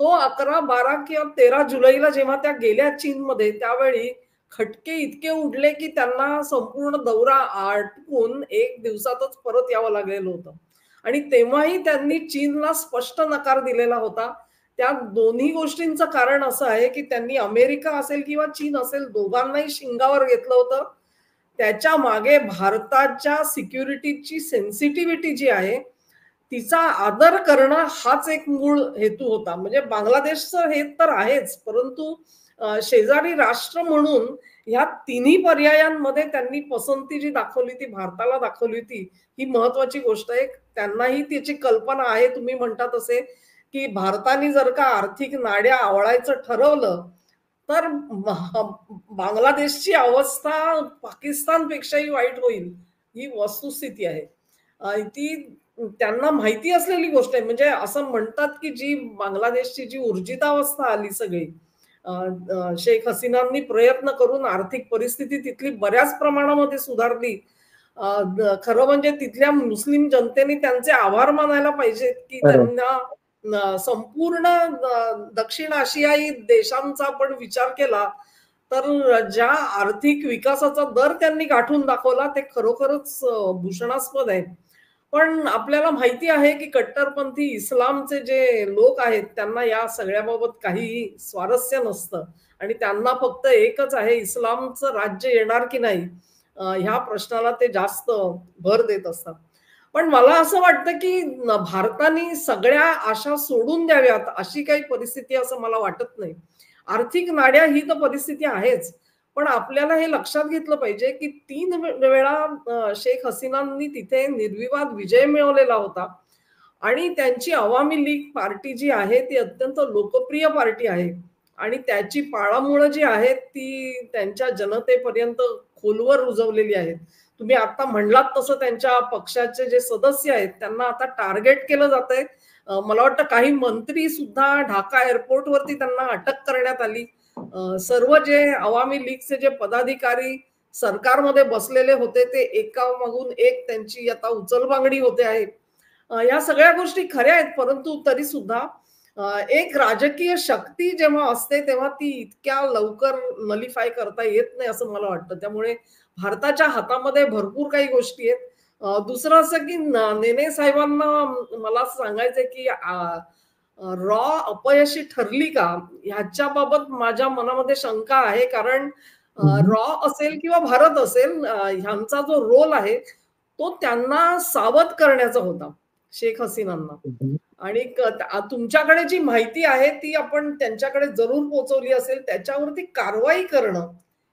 तो 11, 12 किंवा 13 जुलैला जेव्हा त्या गेल्या चीनमध्ये त्यावेळी खटके इतके उडले की त्यांना संपूर्ण दौरा आटपून 1 दिवसातच परत यावं लागलेलं होतं. आणि तेव्हाही त्यांनी चीनला स्पष्ट नकार दिलेला होता. त्या दोन्ही गोष्टींचं कारण असं आहे की त्यांनी अमेरिका असेल किंवा चीन असेल दोघांनाही शिंगावर घेतलं होतं. त्याच्या मागे भारताच्या सिक्युरिटीची सेन्सिटिव्हिटी जी आहे तिचा आदर करणं हाच एक मूळ हेतू होता. म्हणजे बांगलादेशचं हे तर आहेच, परंतु शेजारी राष्ट्र म्हणून ह्या तिन्ही पर्यायांमध्ये त्यांनी पसंती जी दाखवली ती भारताला दाखवली होती ही महत्वाची गोष्ट आहे. त्यांनाही त्याची कल्पना आहे तुम्ही म्हणता तसे की भारताने जर का आर्थिक नाड्या आवळायचं ठरवलं तर बांगलादेशची अवस्था पाकिस्तानपेक्षाही वाईट होईल ही वस्तुस्थिती आहे. ती त्यांना माहिती असलेली गोष्ट आहे. म्हणजे असं म्हणतात की जी बांगलादेशची जी ऊर्जितावस्था आली सगळी शेख हसीनांनी प्रयत्न करून आर्थिक परिस्थिती तिथली बऱ्याच प्रमाणामध्ये सुधारली. खरं म्हणजे तिथल्या मुस्लिम जनतेने त्यांचे आभार मानायला पाहिजेत की त्यांना संपूर्ण दक्षिण आशियाई देशांचा आपण विचार केला तर ज्या आर्थिक विकासाचा दर त्यांनी गाठून दाखवला ते खरोखरच भूषणास्पद आहे. पण आपल्याला माहिती आहे की कट्टरपंथी इस्लामचे जे लोक आहेत त्यांना या सगळ्याबाबत काही स्वारस्य नसतं आणि त्यांना फक्त एकच आहे इस्लामचं राज्य येणार की नाही ह्या प्रश्नाला ते जास्त भर देत असतात. पण मला असं वाटतं की भारताने सगळ्या आशा सोडून द्याव्यात अशी काही परिस्थिती असं मला वाटत नाही. आर्थिक नाड्या ही तर परिस्थिती आहेच. पण आपल्याला हे लक्षात घेतलं पाहिजे की 3 वेळा शेख हसीनांनी तिथे निर्विवाद विजय मिळवलेला होता आणि त्यांची अवामी लीग पार्टी जी आहे ती अत्यंत लोकप्रिय पार्टी आहे आणि त्याची पाळंमुळं जी आहेत ती त्यांच्या जनतेपर्यंत खोलवर रुजवलेली आहेत. तुम्ही आता म्हणलात तसं त्यांच्या पक्षाचे जे सदस्य आहेत त्यांना आता टार्गेट केलं जातंय. मला वाटतं काही मंत्री सुद्धा ढाका एअरपोर्टवरती त्यांना अटक करण्यात आली. सर्व जे अवामी लीगचे जे पदाधिकारी सरकारमध्ये बसलेले होते ते एकामागून एक त्यांची आता उचलबांगडी होते आहे. या सगळ्या गोष्टी खऱ्या आहेत, परंतु तरी सुद्धा एक राजकीय शक्ती जेव्हा असते तेव्हा ती इतक्या लवकर नलिफाय करता येत नाही असं मला वाटतं. त्यामुळे भारताच्या हातामध्ये भरपूर काही गोष्टी आहेत. दुसरं असं की नेने साहेबांना मला सांगायचंय की रॉ अपयशी ठरली का ह्याच्याबाबत माझ्या मनामध्ये शंका आहे. कारण रॉ असेल किंवा भारत असेल ह्यांचा जो रोल आहे तो त्यांना सावध करण्याचा होता शेख हसीनांना. आणि तुमच्याकडे जी माहिती आहे ती आपण त्यांच्याकडे जरूर पोहोचवली असेल. त्याच्यावरती कारवाई करणं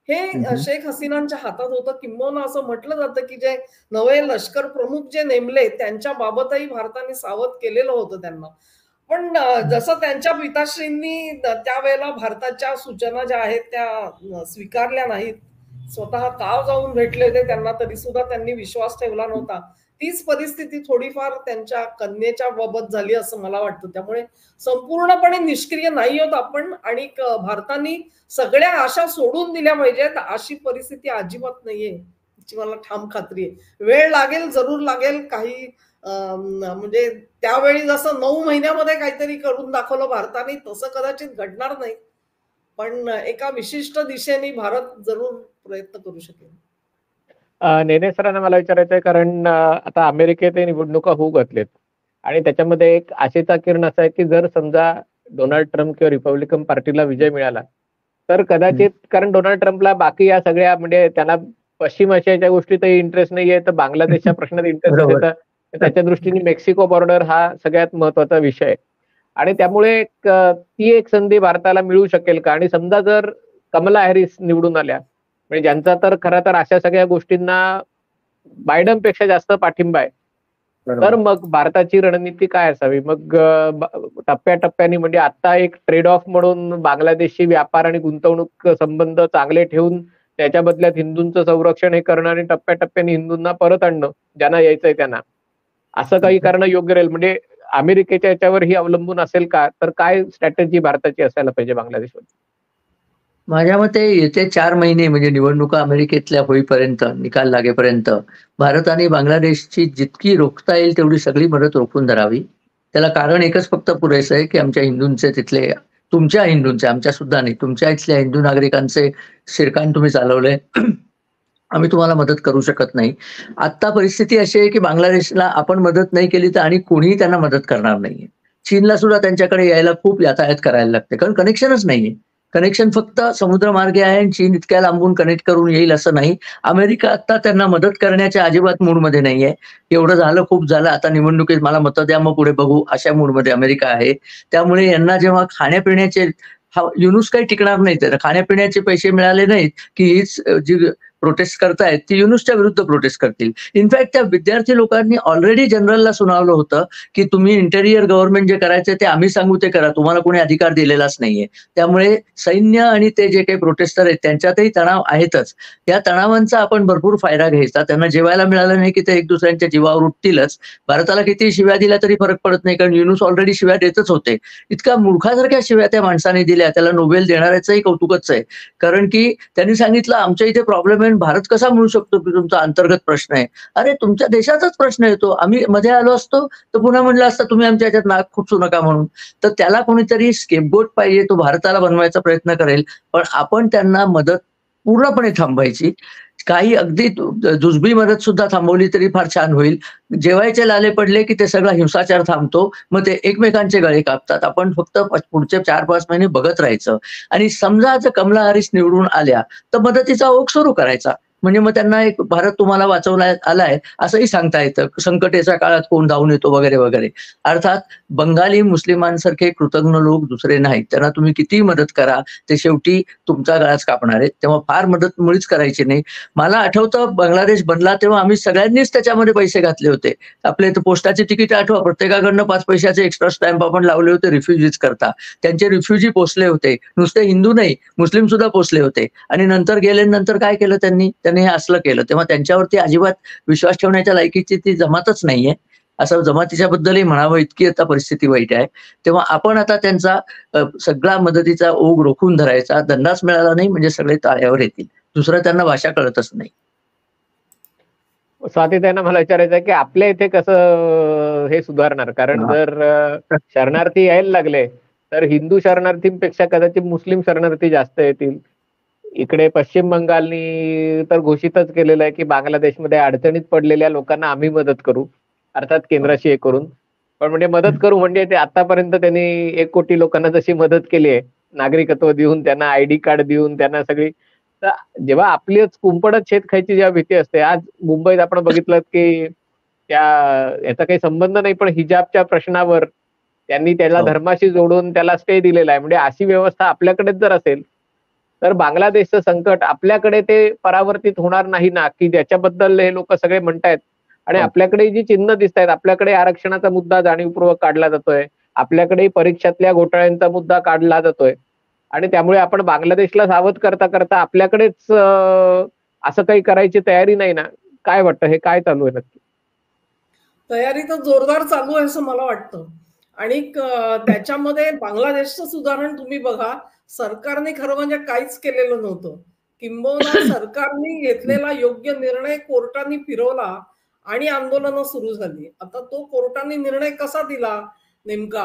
हे शेख हसीनांच्या हातात होतं. किंबहुना असं म्हटलं जातं की जे नवे लष्कर प्रमुख जे नेमले त्यांच्या बाबतही भारताने सावध केलेलं होतं त्यांना. पण जसं त्यांच्या पिताश्रींनी त्यावेळेला भारताच्या सूचना ज्या आहेत त्या स्वीकारल्या नाहीत, स्वतः काव जाऊन भेटले होते त्यांना, तरी सुद्धा त्यांनी विश्वास ठेवला नव्हता. तीच परिस्थिती थोडीफार त्यांच्या कन्येच्या बाबत झाली असं मला वाटतं. त्यामुळे संपूर्णपणे निष्क्रिय नाही होत आपण आणि भारताने सगळ्या आशा सोडून दिल्या पाहिजेत अशी परिस्थिती अजिबात नाहीये याची मला ठाम खात्री आहे. वेळ लागेल, जरूर लागेल. काही म्हणजे त्यावेळी जसं 9 महिन्यामध्ये काहीतरी करून दाखवलं भारताने तसं कदाचित घडणार नाही, पण एका विशिष्ट दिशेने भारत जरूर प्रयत्न करू शकेल. नेने सरांना मला विचारायचं आहे, कारण आता अमेरिकेत निवडणुका होऊ घातलेत आणि त्याच्यामध्ये एक आशेचा किरण असा आहे की जर समजा डोनाल्ड ट्रम्प किंवा रिपब्लिकन पार्टीला विजय मिळाला तर कदाचित, कारण डोनाल्ड ट्रम्पला बाकी या सगळ्या म्हणजे त्यांना पश्चिम आशियाच्या गोष्टीतही इंटरेस्ट नाहीये, तर बांगलादेशच्या प्रश्नात इंटरेस्ट आहे, तर त्याच्या दृष्टीने मेक्सिको बॉर्डर हा सगळ्यात महत्वाचा विषय आहे आणि त्यामुळे ती एक संधी भारताला मिळू शकेल का? आणि समजा जर कमला हॅरिस निवडून आल्या, म्हणजे ज्यांचा तर खरं तर अशा सगळ्या गोष्टींना बायडनपेक्षा जास्त पाठिंबा आहे, तर मग भारताची रणनीती काय असावी? मग टप्प्याटप्प्याने, म्हणजे आता एक ट्रेड ऑफ म्हणून बांगलादेशशी व्यापार आणि गुंतवणूक संबंध चांगले ठेवून त्याच्या बदल्यात हिंदूंचं संरक्षण हे करणं आणि टप्प्याटप्प्याने हिंदूंना परत आणणं ज्यांना यायचंय त्यांना, असं काही करणं योग्य राहील? म्हणजे अमेरिकेच्या याच्यावर ही अवलंबून असेल का? तर काय स्ट्रॅटेजी भारताची असायला पाहिजे बांगलादेशवर? माझ्या मते येते 4 महिने म्हणजे निवडणुका अमेरिकेतल्या होईपर्यंत, निकाल लागेपर्यंत भारताने बांगलादेशची जितकी रोखता येईल तेवढी सगळी मदत रोखून धरावी. त्याला कारण एकच फक्त पुरेसं आहे की आमच्या हिंदूंचे तिथले, तुमच्या हिंदूंचे, आमच्या सुद्धा नाही, तुमच्या इथल्या हिंदू नागरिकांचे शिरकाण तुम्ही चालवलंय, आम्ही तुम्हाला मदत करू शकत नाही. आता परिस्थिती अशी आहे की बांगलादेशला आपण मदत नाही केली तर आणि कोणीही त्यांना मदत करणार नाहीये. चीनला सुद्धा त्यांच्याकडे यायला खूप यातायात करायला लागते, कारण कनेक्शनच नाहीये. कनेक्शन फक्त समुद्रमार्गे आहे आणि चीन इतक्या लांबून कनेक्ट करून येईल असं नाही. अमेरिका आता त्यांना मदत करण्याच्या अजिबात मूडमध्ये नाहीये. एवढं झालं, खूप झालं, आता निवडणुकीत मला मतं द्या मग पुढे बघू, अशा मूडमध्ये अमेरिका आहे. त्यामुळे यांना जेव्हा खाण्यापिण्याचे युनुस काही टिकणार नाही, तर खाण्यापिण्याचे पैसे मिळाले नाहीत की हीच जी प्रोटेस्ट करतायत ती युनुसच्या विरुद्ध प्रोटेस्ट करतील. इनफॅक्ट त्या विद्यार्थी लोकांनी ऑलरेडी जनरलला सुनावलं होतं की तुम्ही इंटेरियर गव्हर्नमेंट जे करायचं ते आम्ही सांगू ते करा, तुम्हाला कोणी अधिकार दिलेलाच नाहीये. त्यामुळे सैन्य आणि ते जे काही प्रोटेस्टर आहेत त्यांच्यातही तणाव आहेतच. या तणावांचा आपण भरपूर फायदा घ्यायचा. त्यांना जेवायला मिळालं नाही की ते एक दुसऱ्यांच्या जीवावर उठतीलच. भारताला किती शिव्या दिल्या तरी फरक पडत नाही, कारण युनुस ऑलरेडी शिव्या देतच होते. इतका मूर्खासारख्या शिव्या त्या माणसाने दिल्या, त्याला नोबेल देणाऱ्याचंही कौतुकच आहे. कारण की त्यांनी सांगितलं आमच्या इथे प्रॉब्लेम आहे, भारत कसा म्हणू शकतो की तुमचा अंतर्गत प्रश्न आहे? अरे तुमच्या देशाचाच प्रश्न येतो. आम्ही मध्ये आलो असतो तर पुन्हा म्हणलं असतं तुम्ही आमच्या ह्याच्यात नाक खुपसू नका म्हणून. तर त्याला कोणीतरी स्केपगोट पाहिजे, तो भारताला बनवायचा प्रयत्न करेल, पण आपण त्यांना मदत पूर्णपणे थांबवायची. काही अगदी जुजबी मदत सुद्धा थांबवली तरी फार छान होईल. जेवायचे लाले पडले की ते सगळा हिंसाचार थांबतो, मग ते एकमेकांचे गळे कापतात. आपण फक्त पुढचे 4-5 महिने बघत राहायचं आणि समजा जर कमला हॅरिस निवडून आल्या तर मदतीचा ओघ सुरू करायचा. म्हणजे मग त्यांना एक भारत तुम्हाला वाचवला आलाय असंही सांगता येतं. संकटाच्या काळात कोण धावून येतो वगैरे वगैरे. अर्थात बंगाली मुस्लिमांसारखे कृतज्ञ लोक दुसरे नाहीत. त्यांना तुम्ही कितीही मदत करा, ते शेवटी तुमचा गळाच कापणार आहेत. तेव्हा फार मदत मुळीच करायची नाही. मला आठवतं बांगलादेश बनला तेव्हा आम्ही सगळ्यांनीच त्याच्यामध्ये पैसे घातले होते. आपले इथं पोस्टाचे तिकीट आठवा, प्रत्येकाकडनं 5 पैशाचे एक्स्ट्रा स्टॅम्प आपण लावले होते रिफ्युजीज करता. त्यांचे रिफ्युजी पोचले होते. नुसते हिंदू नाही, मुस्लिम सुद्धा पोचले होते. आणि नंतर गेल्यानंतर काय केलं त्यांनी हे असलं केलं. तेव्हा त्यांच्यावरती अजिबात विश्वास ठेवण्याच्या लायकीची ती जमातच नाहीये. असं जमातीच्या बद्दलही म्हणावं इतकी आता परिस्थिती वाईट आहे. तेव्हा आपण आता त्यांचा सगळा मदतीचा ओघ रोखून धरायचा. दंडाच मिळाला नाही म्हणजे सगळे ताळ्यावर येतील. दुसरं त्यांना भाषा कळतच नाही. स्वाती त्यांना मला विचारायचं आहे की आपल्या इथे कसं हे सुधारणार? कारण जर शरणार्थी यायला लागले तर हिंदू शरणार्थींपेक्षा कदाचित मुस्लिम शरणार्थी जास्त येतील. इकडे पश्चिम बंगालनी तर घोषितच केलेलं आहे की बांगलादेशमध्ये अडचणीत पडलेल्या लोकांना आम्ही मदत करू, अर्थात केंद्राशी हे करून. पण म्हणजे मदत करू म्हणजे ते आतापर्यंत त्यांनी 1 कोटी लोकांना जशी मदत केली आहे, नागरिकत्व देऊन, त्यांना ID कार्ड देऊन, त्यांना सगळी. तर जेव्हा आपलीच कुंपडच शेत खायची जेव्हा भीती असते, आज मुंबईत आपण बघितलं की याचा काही संबंध नाही, पण हिजाबच्या प्रश्नावर त्यांनी त्याला धर्माशी जोडून त्याला स्टे दिलेला आहे. म्हणजे अशी व्यवस्था आपल्याकडेच जर असेल तर बांगलादेशचं संकट आपल्याकडे ते परावर्तित होणार नाही ना, की ज्याच्याबद्दल हे लोक सगळे म्हणतायत. आणि आपल्याकडे जी चिन्ह दिसत आहेत, आपल्याकडे आरक्षणाचा मुद्दा जाणीवपूर्वक काढला जातोय, आपल्याकडे परीक्षातल्या घोटाळ्यांचा मुद्दा काढला जातोय. आणि त्यामुळे आपण बांगलादेशला सावध करता करता आपल्याकडेच असं काही करायची तयारी नाही ना? काय वाटतं, हे काय चालू आहे नक्की? तयारी तर जोरदार चालू आहे असं मला वाटतं. आणि त्याच्यामध्ये बांगलादेशचं उदाहरण तुम्ही बघा. सरकारने खरं म्हणजे काहीच केलेलं नव्हतं. किंबहुना सरकारने घेतलेला योग्य निर्णय कोर्टाने फिरवला आणि आंदोलनं सुरू झाली. आता तो कोर्टाने निर्णय कसा दिला नेमका,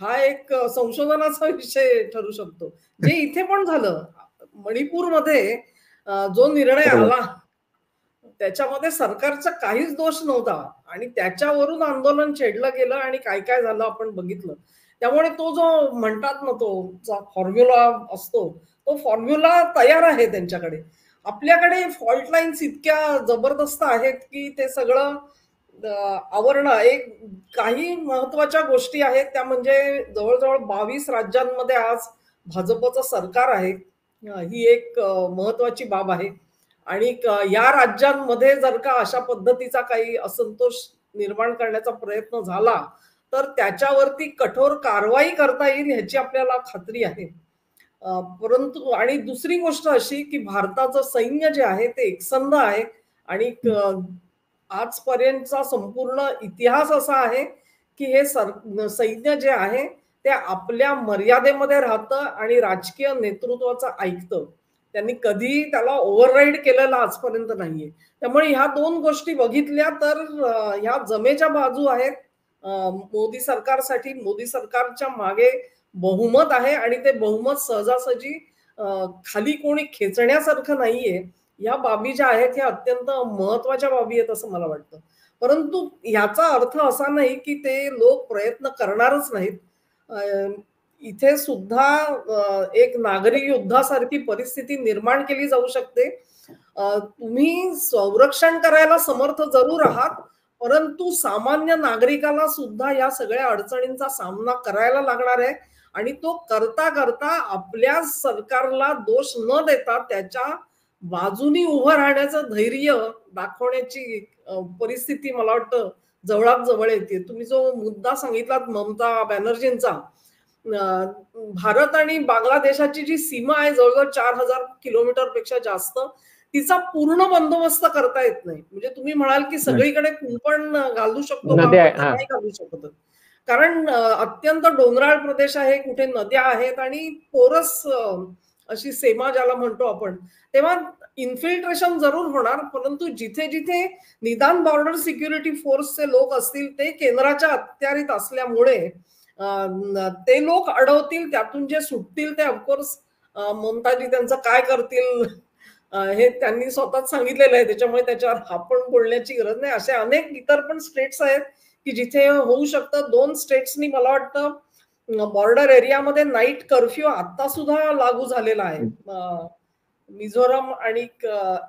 हा एक संशोधनाचा विषय ठरू शकतो. जे इथे पण झालं मणिपूरमध्ये, जो निर्णय आला त्याच्यामध्ये सरकारचा काहीच दोष नव्हता आणि त्याच्यावरून आंदोलन छेडलं गेलं आणि काय काय झालं आपण बघितलं. त्यामुळे तो जो म्हणतात ना, तो फॉर्म्युला असतो, तो फॉर्म्युला तयार आहे त्यांच्याकडे. आपल्याकडे फॉल्ट लाईन्स इतक्या जबरदस्त आहेत की ते सगळं आवरणं. एक काही महत्वाच्या गोष्टी आहेत त्या म्हणजे जवळजवळ 22 राज्यांमध्ये आज भाजपचं सरकार आहे. ही एक महत्वाची बाब आहे. आणि या राज्यांमध्ये जर का अशा पद्धतीचा काही असंतोष निर्माण करण्याचा प्रयत्न झाला तर त्याच्यावरती कठोर कारवाई करता येईल ह्याची आपल्याला खात्री आहे. परंतु आणि दुसरी गोष्ट अशी की भारताचं सैन्य जे आहे ते एकसंध आहे आणि आजपर्यंतचा संपूर्ण इतिहास असा आहे की हे सैन्य जे आहे ते आपल्या मर्यादेमध्ये राहतं आणि राजकीय नेतृत्वाचं ऐकतं. त्यांनी कधी त्याला ओव्हरराईड केलेला आजपर्यंत नाहीये. त्यामुळे ह्या 2 गोष्टी बघितल्या तर ह्या जमेच्या बाजू आहेत मोदी सरकारसाठी. मोदी सरकारच्या मागे बहुमत आहे आणि ते बहुमत सहजासहजी खाली कोणी खेचण्यासारखं नाहीये. या बाबी ज्या आहेत ह्या अत्यंत महत्वाच्या बाबी आहेत असं मला वाटतं. परंतु ह्याचा अर्थ असा नाही की ते लोक प्रयत्न करणारच नाहीत. इथे सुद्धा एक नागरी युद्धासारखी परिस्थिती निर्माण केली जाऊ शकते. तुम्ही संरक्षण करायला समर्थ जरूर आहात, परंतु सामान्य नागरिकाला सुद्धा या सगळ्या अडचणींचा सामना करायला लागणार आहे. आणि तो करता करता आपल्या सरकारला दोष न देता त्याच्या बाजूनी उभं राहण्याचं धैर्य दाखवण्याची परिस्थिती मला वाटतं जवळात जवळ येते. तुम्ही जो मुद्दा सांगितलात ममता बॅनर्जींचा, भारत आणि बांगलादेशाची जी सीमा आहे जवळजवळ 4000 किलोमीटर पेक्षा जास्त, तिचा पूर्ण बंदोबस्त करता येत नाही. म्हणजे तुम्ही म्हणाल की सगळीकडे कुंपण घालू शकतो का? नाही घालू शकत. कारण अत्यंत डोंगराळ प्रदेश आहे, कुठे नद्या आहेत आणि पोरस अशी सीमा ज्याला म्हणतो आपण. तेव्हा इन्फिल्ट्रेशन जरूर होणार, परंतु जिथे जिथे निदान बॉर्डर सिक्युरिटी फोर्सचे लोक असतील ते केंद्राच्या अखत्यारीत असल्यामुळे ते लोक अडवतील, त्यातून जे सुटतील ते ऑफकोर्स ममताजी त्यांचं काय करतील हे त्यांनी स्वतःच सांगितलेलं आहे. त्याच्यामुळे त्याच्यावर आपण बोलण्याची गरज नाही. असे अनेक इतर पण स्टेट्स आहेत की जिथे होऊ शकतं. 2 स्टेट्सनी मला वाटतं बॉर्डर एरियामध्ये नाईट कर्फ्यू आता सुद्धा लागू झालेला आहे. मिझोराम आणि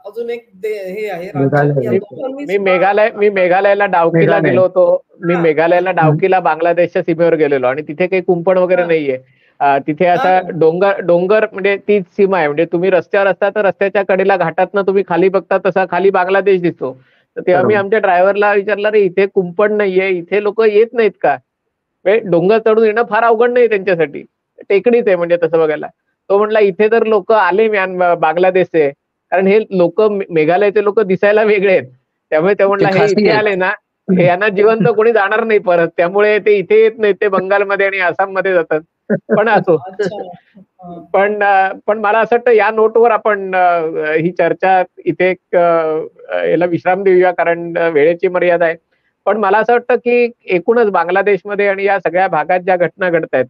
अजून एक हे आहे मेघालय. राज्य, या मी दोघांनी मी सुद्धा- मेघालयाला डावकीला मेघालय. गेलो होतो. मी हा. मेघालयाला डावकीला बांगलादेशच्या सीमेवर गेलेलो आणि तिथे काही कुंपण वगैरे हा. नाहीये. तिथे असा हा. डोंगर म्हणजे तीच सीमा आहे. म्हणजे तुम्ही रस्त्यावर असता तर रस्त्याच्या कडेला घाटातनं तुम्ही खाली बघता तसा खाली बांगलादेश दिसतो. तर तेव्हा मी बरोबर. आमच्या ड्रायव्हरला विचारलं, रे इथे कुंपण नाहीये, इथे लोक येत नाहीत का? म्हणजे डोंगर चढून येणं फार अवघड नाही त्यांच्यासाठी, टेकडीच आहे म्हणजे तसं बघायला. तो म्हणला इथे तर लोक आले बांगलादेशचे, कारण हे लोक मेघालयचे लोक दिसायला वेगळे आहेत. त्यामुळे ते म्हणला ते हे खासी इथे आहेत. आले ना, हे यांना जिवंत कोणी जाणार नाही परत, त्यामुळे ते इथे येत नाहीत, ते बंगालमध्ये आणि आसाममध्ये जातात. पण असो. अच्छा. हा. पण मला असं वाटतं या नोटवर आपण ही चर्चा इथे याला विश्राम देऊया, कारण वेळेची मर्यादा आहे. पण मला असं वाटतं की एकूणच बांगलादेशमध्ये आणि या सगळ्या भागात ज्या घटना घडतायत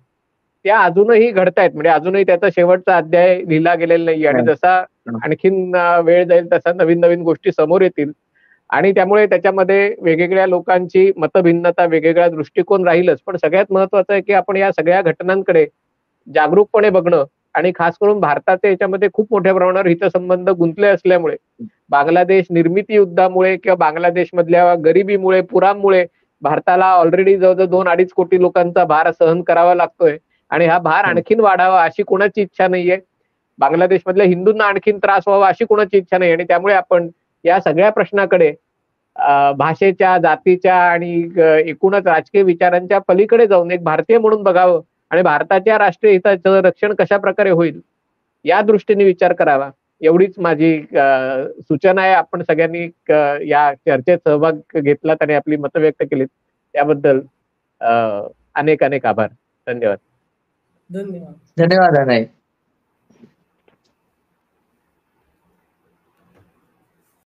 त्या अजूनही घडतायत. म्हणजे अजूनही त्याचा शेवटचा अध्याय लिहिला गेलेला नाहीये आणि जसा आणखीन वेळ जाईल तसा नवीन नवीन गोष्टी समोर येतील आणि त्यामुळे त्याच्यामध्ये वेगवेगळ्या लोकांची मतभिन्नता, वेगवेगळा दृष्टिकोन राहीलच. पण सगळ्यात महत्वाचं आहे की आपण या सगळ्या घटनांकडे जागरूकपणे बघणं आणि खास करून भारताचे याच्यामध्ये खूप मोठ्या प्रमाणावर हितसंबंध गुंतले असल्यामुळे बांगलादेश निर्मिती युद्धामुळे किंवा बांगलादेशमधल्या गरिबीमुळे, पुरामुळे भारताला ऑलरेडी जवळजवळ 2-2.5 कोटी लोकांचा भार सहन करावा लागतोय आणि हा भार आणखीन वाढावा अशी कोणाची इच्छा नाहीये. बांगलादेशमधल्या हिंदूंना आणखीन त्रास व्हावा अशी कोणाची इच्छा नाही आणि त्यामुळे आपण या सगळ्या प्रश्नाकडे भाषेच्या, जातीच्या आणि एकूणच राजकीय विचारांच्या पलीकडे जाऊन एक भारतीय म्हणून बघावं आणि भारताच्या राष्ट्रीय हिताचं रक्षण कशा प्रकारे होईल या दृष्टीने विचार करावा, एवढीच माझी सूचना आहे. आपण सगळ्यांनी या चर्चेत सहभाग घेतलात आणि आपली मतं व्यक्त केलीत त्याबद्दल अनेक अनेक आभार. धन्यवाद. धन्यवाद. धन्यवाद अनय.